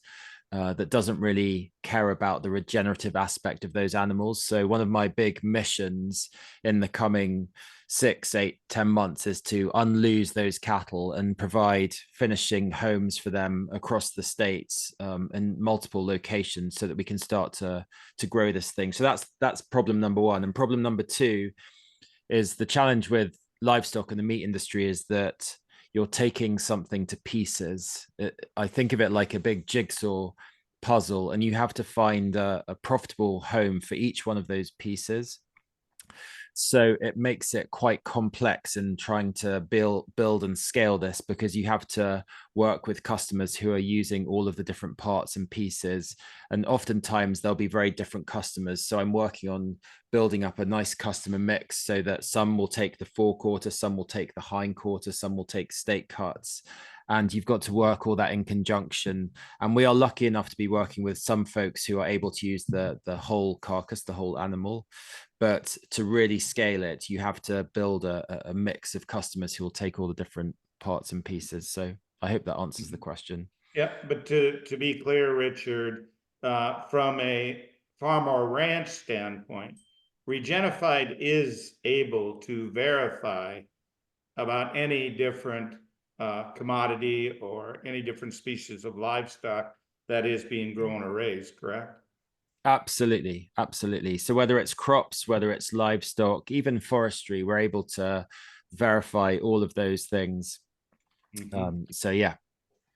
that doesn't really care about the regenerative aspect of those animals. So one of my big missions in the coming 6, 8, 10 months is to unloose those cattle and provide finishing homes for them across the states in multiple locations so that we can start to grow this thing. So that's problem number one. And problem number two is the challenge with livestock and the meat industry is that you're taking something to pieces. I think of it like a big jigsaw puzzle, and you have to find a profitable home for each one of those pieces. So it makes it quite complex in trying to build and scale this, because you have to work with customers who are using all of the different parts and pieces. And oftentimes they'll be very different customers. So I'm working on building up a nice customer mix so that some will take the forequarter, some will take the hindquarter, some will take steak cuts. And you've got to work all that in conjunction. And we are lucky enough to be working with some folks who are able to use the whole carcass, the whole animal. But to really scale it, you have to build a mix of customers who will take all the different parts and pieces. So I hope that answers the question. Yeah, but to be clear, Richard, from a farm or ranch standpoint, Regenified is able to verify about any different commodity or any different species of livestock that is being grown or raised, correct? Absolutely, absolutely. So whether it's crops, whether it's livestock, even forestry, we're able to verify all of those things. So yeah.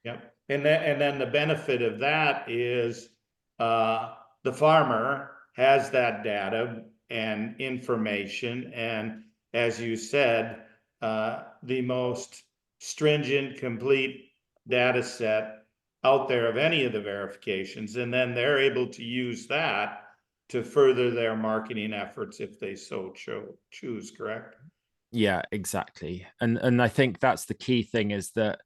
Yep. And then the benefit of that is the farmer has that data and information, and as you said, the most stringent, complete data set out there of any of the verifications, and then they're able to use that to further their marketing efforts if they so choose, correct? Yeah, exactly. And I think that's the key thing, is that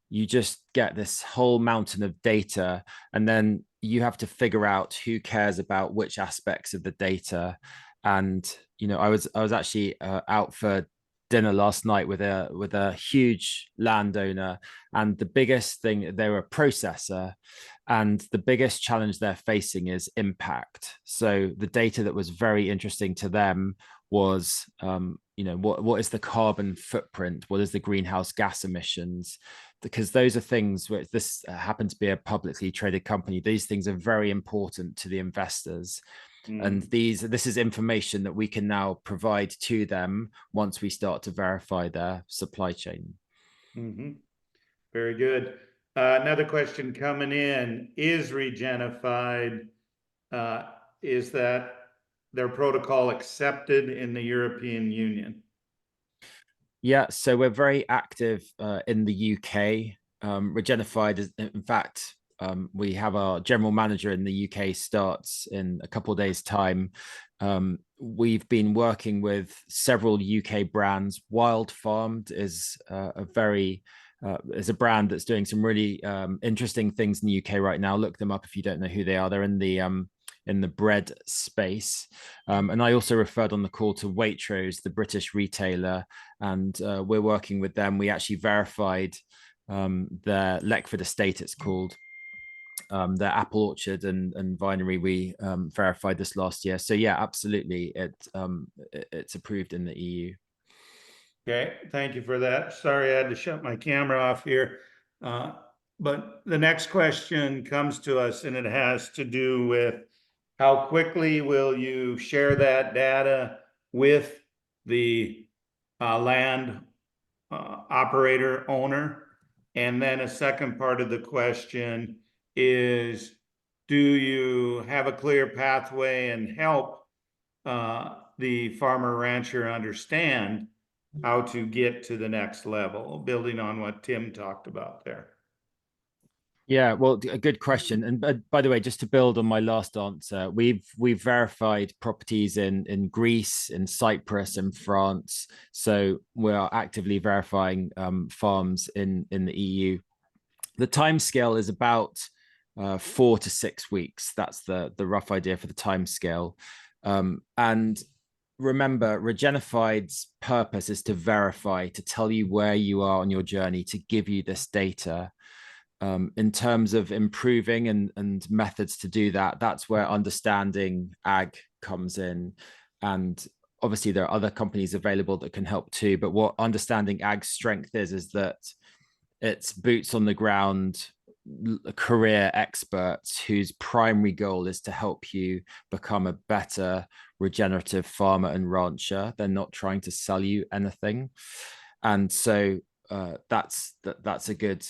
you just get this whole mountain of data, and then you have to figure out who cares about which aspects of the data. And I was actually out for dinner last night with a huge landowner, and the biggest thing, they were a processor, and the biggest challenge they're facing is impact. So the data that was very interesting to them was what is the carbon footprint, what is the greenhouse gas emissions, because those are things where this happened to be a publicly traded company. These things are very important to the investors. And this is information that we can now provide to them once we start to verify their supply chain. Very good. Another question coming in: is Regenified, is that their protocol accepted in the European Union? Yeah, so we're very active in the UK. Regenified is, in fact, we have our general manager in the UK starts in a couple of days' time. We've been working with several UK brands. Wild Farmed is is a brand that's doing some really interesting things in the UK right now. Look them up if you don't know who they are. They're in the bread space. And I also referred on the call to Waitrose, the British retailer, and we're working with them. We actually verified their Leckford estate, it's called. Their apple orchard and vinery, we verified this last year. So yeah, absolutely, it's approved in the EU. Okay, thank you for that. Sorry, I had to shut my camera off here. But the next question comes to us, and it has to do with how quickly will you share that data with the land operator owner? And then a second part of the question is, do you have a clear pathway and help the farmer rancher understand how to get to the next level, building on what Tim talked about there? Yeah, well, a good question. And by the way, just to build on my last answer, we've verified properties in Greece, in Cyprus, in France. So we are actively verifying farms in the EU. The timescale is about 4 to 6 weeks. That's the rough idea for the timescale. And remember, Regenified's purpose is to verify, to tell you where you are on your journey, to give you this data. In terms of improving and methods to do that, that's where understanding ag comes in. And obviously there are other companies available that can help too. But what understanding ag's strength is that it's boots on the ground, career experts whose primary goal is to help you become a better regenerative farmer and rancher. They're not trying to sell you anything. And so that's a good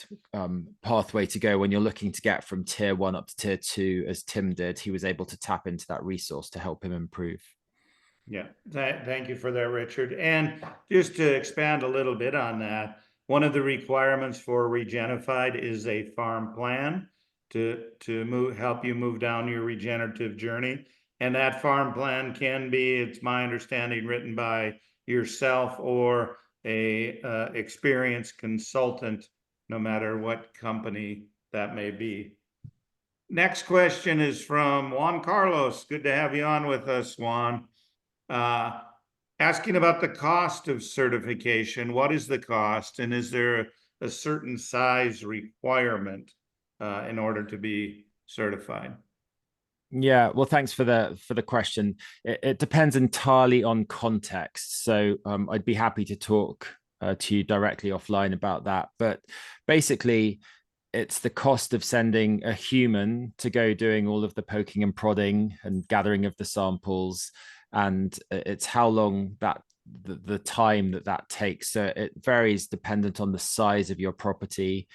pathway to go when you're looking to get from tier 1 up to tier 2, as Tim did. He was able to tap into that resource to help him improve. Yeah, thank you for that, Richard. And just to expand a little bit on that, one of the requirements for Regenified is a farm plan to help you move down your regenerative journey. And that farm plan can be, it's my understanding, written by yourself or a experienced consultant, no matter what company that may be. Next question is from Juan Carlos. Good to have you on with us, Juan. Asking about the cost of certification. What is the cost, and is there a certain size requirement in order to be certified? Yeah, well, thanks for the question. It depends entirely on context. So I'd be happy to talk to you directly offline about that. But basically, it's the cost of sending a human to go doing all of the poking and prodding and gathering of the samples, and it's how long the time that takes. So it varies dependent on the size of your property.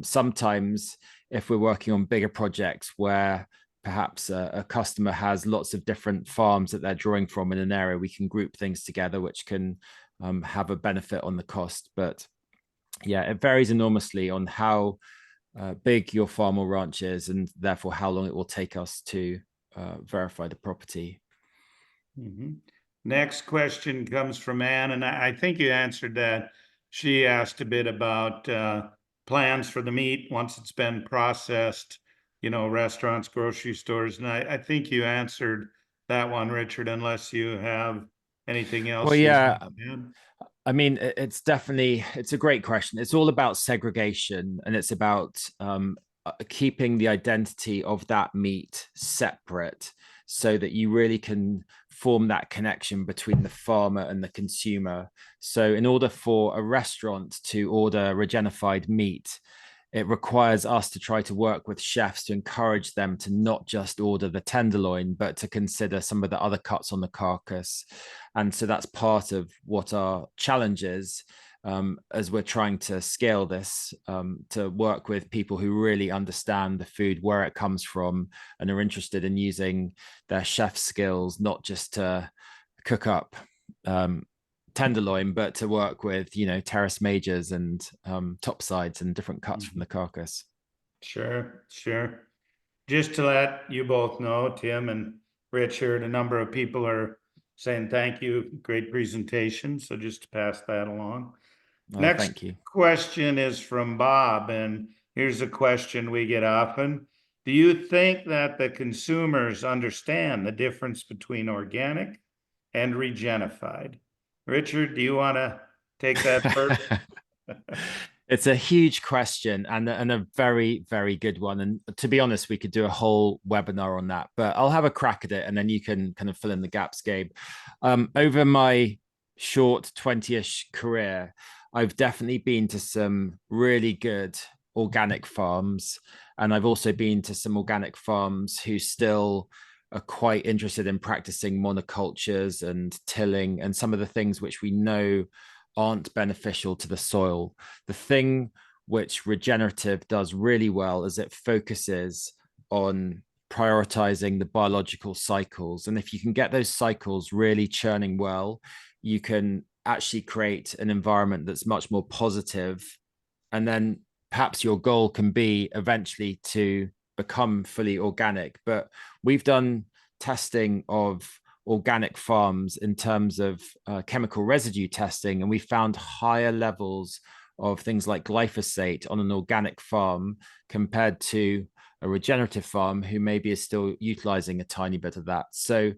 Sometimes, if we're working on bigger projects where perhaps a customer has lots of different farms that they're drawing from in an area, we can group things together, which can have a benefit on the cost. But yeah, it varies enormously on how big your farm or ranch is, and therefore how long it will take us to verify the property. Mm-hmm. Next question comes from Anne, and I think you answered that. She asked a bit about plans for the meat once it's been processed, restaurants, grocery stores. And I think you answered that one, Richard, unless you have anything else. Well, yeah, I mean, it's a great question. It's all about segregation, and it's about keeping the identity of that meat separate so that you really can form that connection between the farmer and the consumer. So in order for a restaurant to order Regenified meat, it requires us to try to work with chefs to encourage them to not just order the tenderloin, but to consider some of the other cuts on the carcass. And so that's part of what our challenge is, as we're trying to scale this, to work with people who really understand the food, where it comes from, and are interested in using their chef skills, not just to cook up tenderloin, but to work with terrace majors and top sides and different cuts from the carcass. Sure. Just to let you both know, Tim and Richard, a number of people are saying thank you, great presentation. So just to pass that along. Next thank you. question is from Bob, and here's a question we get often. Do you think that the consumers understand the difference between organic and Regenified? Richard, do you want to take that first? It's a huge question and a very, very good one. And to be honest, we could do a whole webinar on that, but I'll have a crack at it and then you can kind of fill in the gaps, Gabe. Over my short 20-ish career, I've definitely been to some really good organic farms. And I've also been to some organic farms who still are quite interested in practicing monocultures and tilling and some of the things which we know aren't beneficial to the soil. The thing which regenerative does really well, is it focuses on prioritizing the biological cycles. And if you can get those cycles really churning well, you can actually create an environment that's much more positive. And then perhaps your goal can be eventually to become fully organic. But we've done testing of organic farms in terms of chemical residue testing, and we found higher levels of things like glyphosate on an organic farm compared to a regenerative farm who maybe is still utilizing a tiny bit of that. So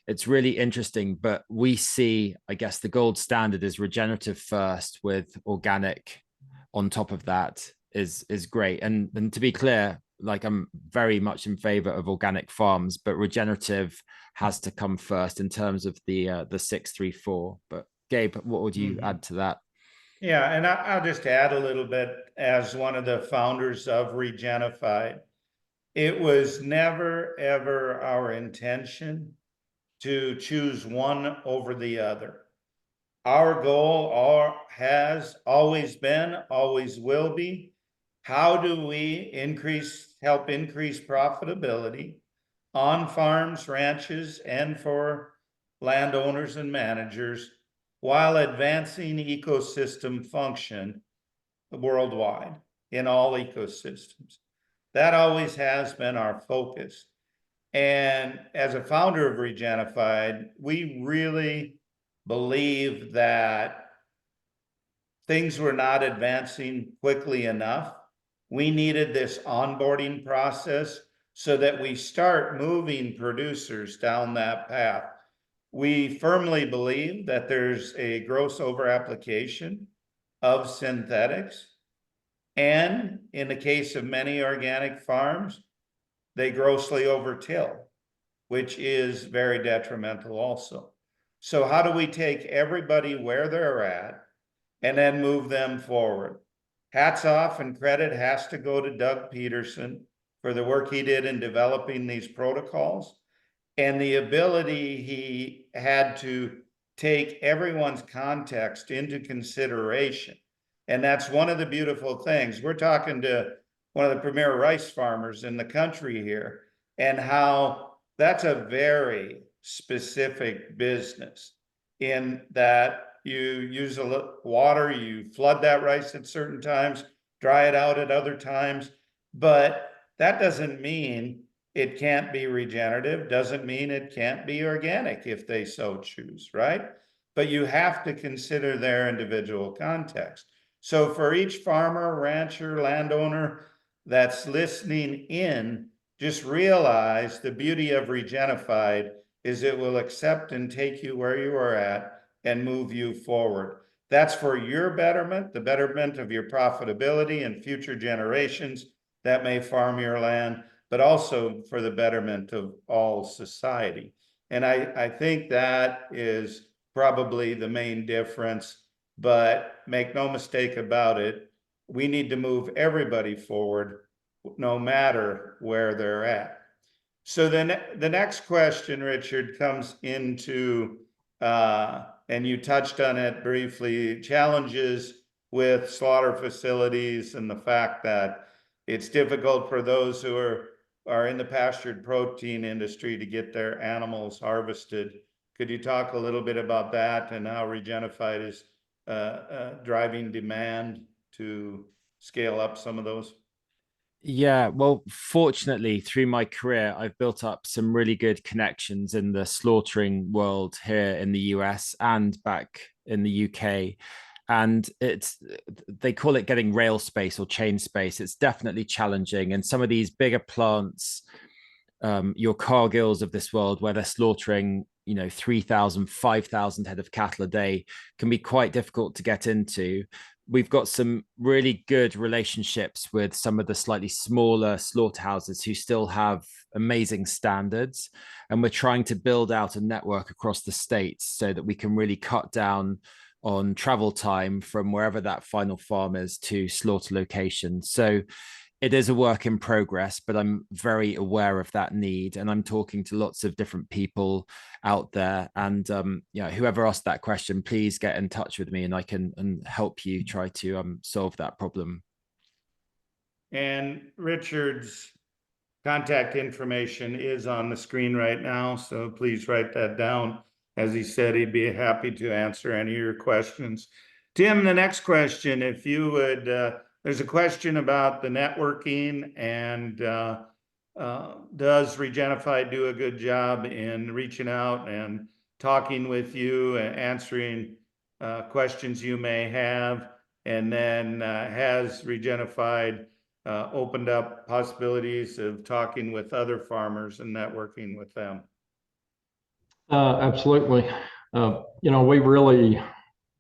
it's really interesting, but we see, I guess, the gold standard is regenerative first with organic on top of that is great. And to be clear, like I'm very much in favor of organic farms, but regenerative has to come first in terms of the 634. But Gabe, what would you add to that? Yeah, and I'll just add a little bit as one of the founders of Regenified. It was never, ever our intention to choose one over the other. Our goal has always been, always will be, how do we help increase profitability on farms, ranches, and for landowners and managers while advancing ecosystem function worldwide in all ecosystems. That always has been our focus. And as a founder of Regenified, we really believe that things were not advancing quickly enough. We needed this onboarding process so that we start moving producers down that path. We firmly believe that there's a gross overapplication of synthetics. And in the case of many organic farms, they grossly overtill, which is very detrimental also. So how do we take everybody where they're at and then move them forward? Hats off and credit has to go to Doug Peterson for the work he did in developing these protocols and the ability he had to take everyone's context into consideration. And that's one of the beautiful things. We're talking to one of the premier rice farmers in the country here, and how that's a very specific business in that you use a little water, you flood that rice at certain times, dry it out at other times, but that doesn't mean it can't be regenerative, doesn't mean it can't be organic if they so choose, right? But you have to consider their individual context. So for each farmer, rancher, landowner that's listening in, just realize the beauty of Regenified is it will accept and take you where you are at and move you forward. That's for your betterment, the betterment of your profitability and future generations that may farm your land, but also for the betterment of all society. And I think that is probably the main difference, but make no mistake about it, we need to move everybody forward no matter where they're at. So then the next question, Richard, comes into, and you touched on it briefly, challenges with slaughter facilities and the fact that it's difficult for those who are in the pastured protein industry to get their animals harvested. Could you talk a little bit about that and how Regenified is driving demand to scale up some of those? Yeah, well, fortunately, through my career, I've built up some really good connections in the slaughtering world here in the US and back in the UK. And they call it getting rail space or chain space. It's definitely challenging. And some of these bigger plants, your Cargills of this world, where they're slaughtering, 3,000, 5,000 head of cattle a day, can be quite difficult to get into. We've got some really good relationships with some of the slightly smaller slaughterhouses who still have amazing standards. And we're trying to build out a network across the states so that we can really cut down on travel time from wherever that final farm is to slaughter location. So it is a work in progress, but I'm very aware of that need. And I'm talking to lots of different people out there. And whoever asked that question, please get in touch with me and I can help you try to solve that problem. And Richard's contact information is on the screen right now, so please write that down. As he said, he'd be happy to answer any of your questions. Tim, the next question, if you would, there's a question about the networking and does Regenify do a good job in reaching out and talking with you and answering questions you may have? And then has Regenified opened up possibilities of talking with other farmers and networking with them? Absolutely. We really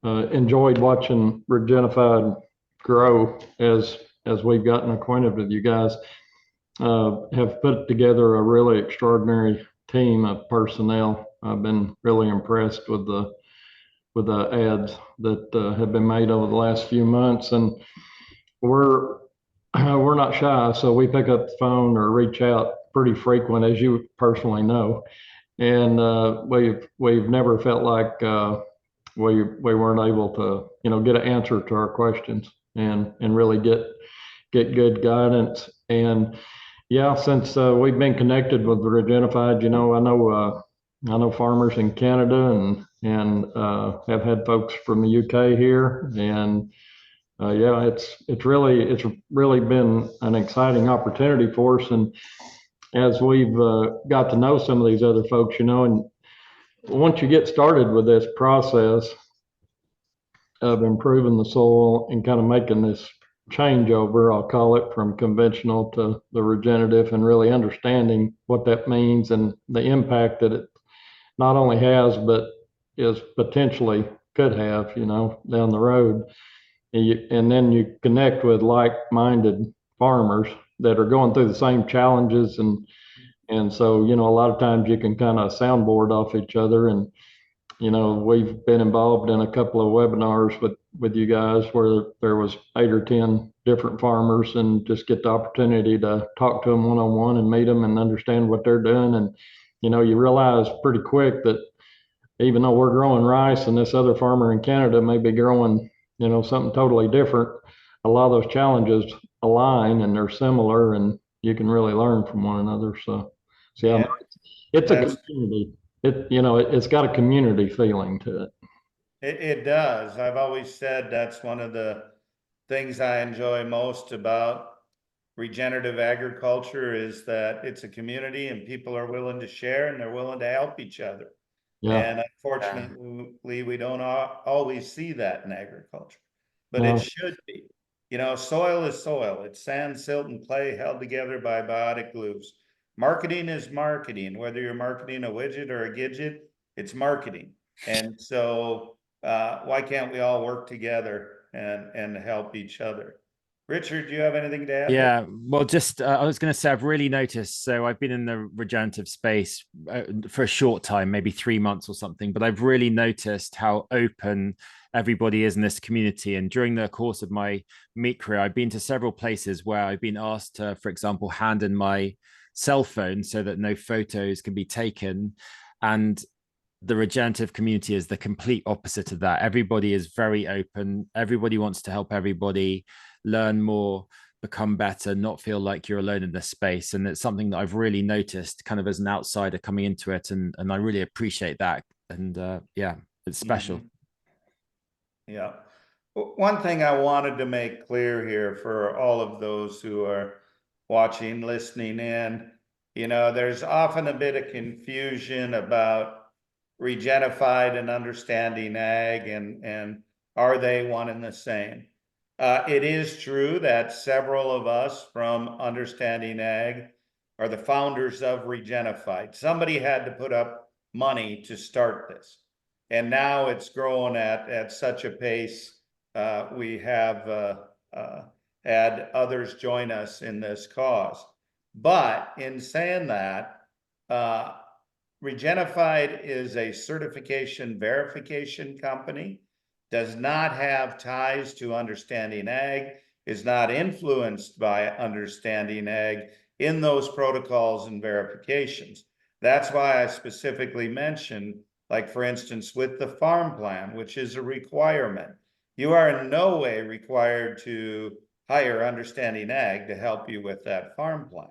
enjoyed watching Regenified grow as we've gotten acquainted with you guys. Have put together a really extraordinary team of personnel. I've been really impressed with the ads that have been made over the last few months, and we're not shy, so we pick up the phone or reach out pretty frequent, as you personally know, and we've never felt like we weren't able to get an answer to our questions and really get good guidance. And yeah, since we've been connected with Regenified, I know farmers in Canada and have had folks from the UK here, and yeah, it's really been an exciting opportunity for us. And as we've got to know some of these other folks, and once you get started with this process of improving the soil and kind of making this changeover, I'll call it, from conventional to the regenerative, and really understanding what that means and the impact that it not only has, but is potentially could have, down the road. And then you connect with like-minded farmers that are going through the same challenges. And so, a lot of times you can kind of soundboard off each other. And, we've been involved in a couple of webinars with you guys where there was 8 or 10 different farmers, and just get the opportunity to talk to them one-on-one and meet them and understand what they're doing. And, you realize pretty quick that even though we're growing rice and this other farmer in Canada may be growing, something totally different, a lot of those challenges align and they're similar, and you can really learn from one another. So yeah, it's a community. It's got a community feeling to it. It does. I've always said that's one of the things I enjoy most about regenerative agriculture, is that it's a community and people are willing to share and they're willing to help each other. Yeah. And unfortunately, we don't always see that in agriculture, but it should be. Soil is soil. It's sand, silt, and clay held together by biotic glues. Marketing is marketing. Whether you're marketing a widget or a gidget, it's marketing. And so why can't we all work together and help each other? Richard, do you have anything to add? Yeah, well, just I was going to say, I've really noticed. So I've been in the regenerative space for a short time, maybe 3 months or something, but I've really noticed how open everybody is in this community. And during the course of my meat career, I've been to several places where I've been asked to, for example, hand in my cell phone so that no photos can be taken. And the regenerative community is the complete opposite of that. Everybody is very open. Everybody wants to help everybody learn more, become better, not feel like you're alone in this space. And it's something that I've really noticed kind of as an outsider coming into it. And I really appreciate that. And yeah, it's special. Yeah. One thing I wanted to make clear here for all of those who are watching, listening in, there's often a bit of confusion about Regenified and understanding ag, and are they one and the same? It is true that several of us from Understanding Ag are the founders of Regenified. Somebody had to put up money to start this. And now it's grown at such a pace. We have had others join us in this cause. But in saying that, Regenified is a certification verification company, does not have ties to Understanding Ag, is not influenced by Understanding Ag in those protocols and verifications. That's why I specifically mentioned, like for instance, with the farm plan, which is a requirement, you are in no way required to hire Understanding Ag to help you with that farm plan.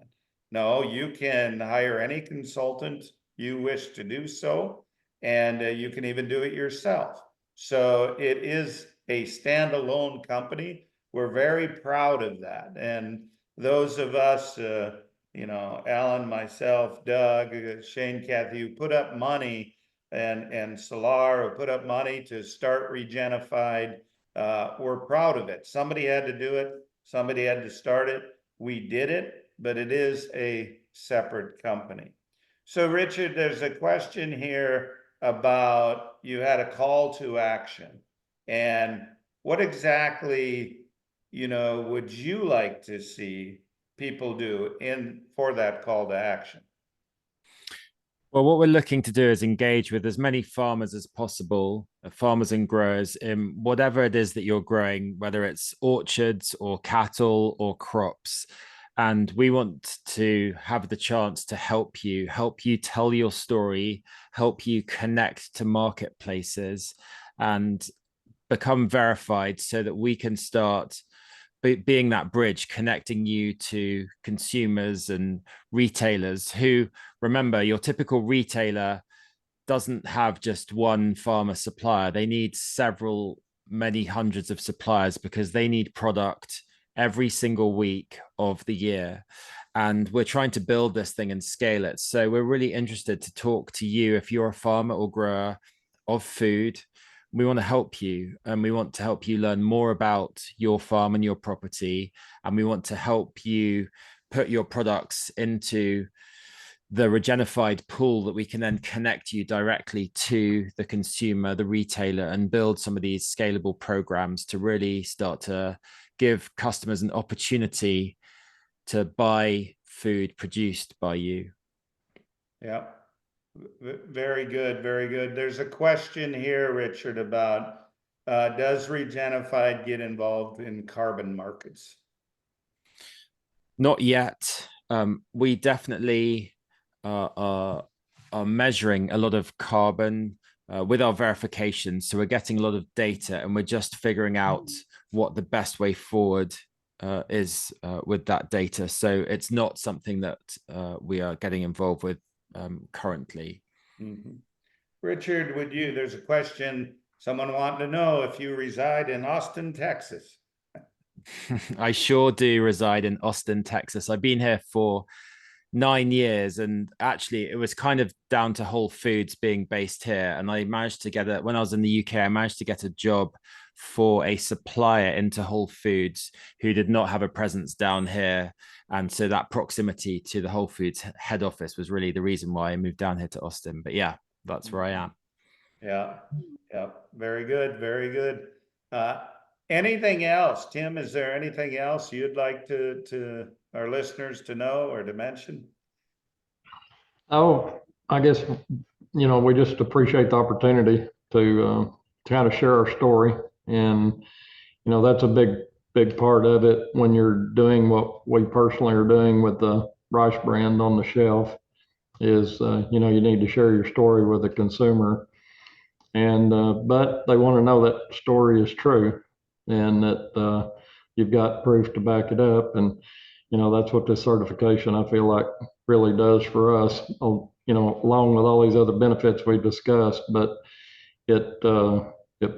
No, you can hire any consultant you wish to do so, and you can even do it yourself. So it is a standalone company. We're very proud of that. And those of us, Alan, myself, Doug, Shane, Kathy, who put up money, and Solar, who put up money to start Regenified, we're proud of it. Somebody had to do it. Somebody had to start it. We did it, but it is a separate company. So Richard, there's a question here about, you had a call to action, and what exactly, would you like to see people do for that call to action? Well, what we're looking to do is engage with as many farmers as possible, farmers and growers in whatever it is that you're growing, whether it's orchards or cattle or crops. And we want to have the chance to help you tell your story, help you connect to marketplaces and become verified so that we can start being that bridge, connecting you to consumers and retailers who, remember, your typical retailer doesn't have just one farmer supplier. They need many hundreds of suppliers because they need product every single week of the year. And we're trying to build this thing and scale it. So we're really interested to talk to you if you're a farmer or grower of food. We want to help you, and we want to help you learn more about your farm and your property. And we want to help you put your products into the Regenified pool that we can then connect you directly to the consumer, the retailer, and build some of these scalable programs to really start to give customers an opportunity to buy food produced by you. Yeah. Very good, very good. There's a question here, Richard, about does Regenified get involved in carbon markets? Not yet. We definitely are measuring a lot of carbon with our verification. So we're getting a lot of data, and we're just figuring out what the best way forward is with that data. So it's not something that we are getting involved with currently. Mm-hmm. Richard, there's a question, someone wanting to know if you reside in Austin, Texas. I sure do reside in Austin, Texas. I've been here for 9 years, and actually it was kind of down to Whole Foods being based here. And I managed to get when I was in the UK, I managed to get a job for a supplier into Whole Foods who did not have a presence down here. And so that proximity to the Whole Foods head office was really the reason why I moved down here to Austin. But yeah, that's where I am. Yeah, yeah, very good, very good. Anything else, Tim? Is there anything else you'd like to our listeners to know or to mention? Oh, I guess, we just appreciate the opportunity to kind of share our story. And, that's a big part of it when you're doing what we personally are doing with the rice brand on the shelf is, you need to share your story with the consumer. And, but they want to know that story is true and that you've got proof to back it up. And, that's what this certification, I feel like, really does for us, along with all these other benefits we discussed. But it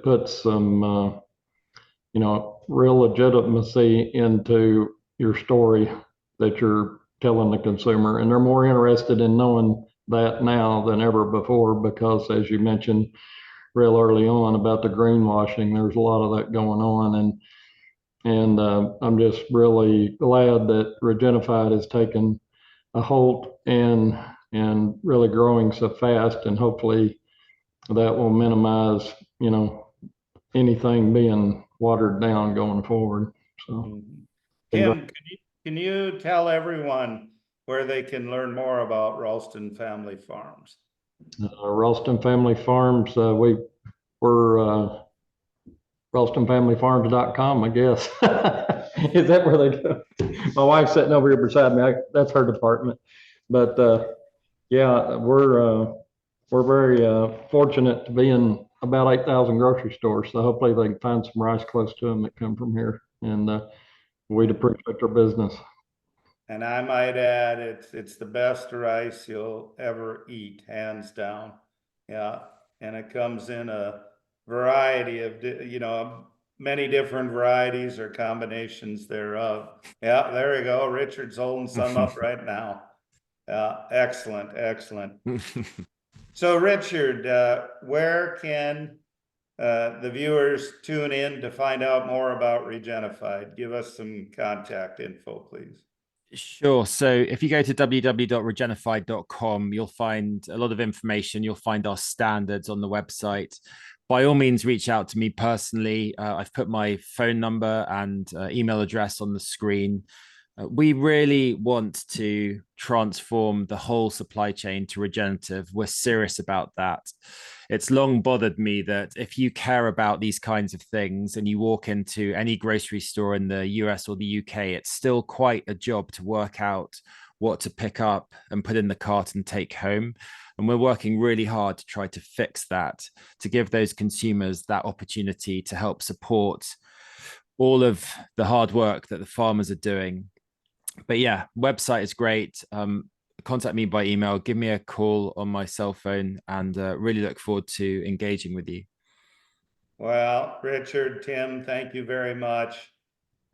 puts some, real legitimacy into your story that you're telling the consumer. And they're more interested in knowing that now than ever before, because as you mentioned real early on about the greenwashing, there's a lot of that going on. And I'm just really glad that Regenified has taken a hold and really growing so fast, and hopefully that will minimize, anything being watered down going forward. So, Tim, can you tell everyone where they can learn more about Rolston Family Farms? Rolston Family Farms, we're RolstonFamilyFarms.com, I guess. Is that where they go? My wife's sitting over here beside me. That's her department. But yeah, we're very fortunate to be in about 8,000 grocery stores. So hopefully they can find some rice close to them that come from here. And We'd appreciate your business. And I might add, it's the best rice you'll ever eat, hands down. Yeah, and it comes in a variety of, many different varieties or combinations thereof. Yeah, there you go. Richard's holding some up right now. Excellent, excellent. So Richard, where can the viewers tune in to find out more about Regenified? Give us some contact info, please. Sure. So if you go to www.regenified.com, you'll find a lot of information. You'll find our standards on the website. By all means, reach out to me personally. I've put my phone number and email address on the screen. We really want to transform the whole supply chain to regenerative. We're serious about that. It's long bothered me that if you care about these kinds of things and you walk into any grocery store in the US or the UK, it's still quite a job to work out what to pick up and put in the cart and take home. And we're working really hard to try to fix that, to give those consumers that opportunity to help support all of the hard work that the farmers are doing. But yeah, website is great. Contact me by email, give me a call on my cell phone, and really look forward to engaging with you. Well, Richard, Tim, thank you very much.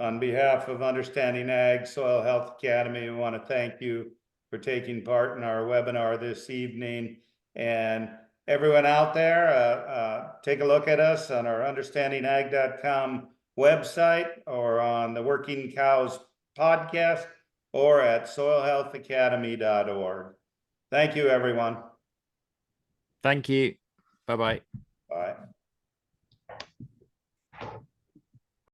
On behalf of Understanding Ag Soil Health Academy, we want to thank you for taking part in our webinar this evening. And everyone out there, take a look at us on our understandingag.com website or on the Working Cows podcast or at soilhealthacademy.org. Thank you, everyone. Thank you. Bye-bye.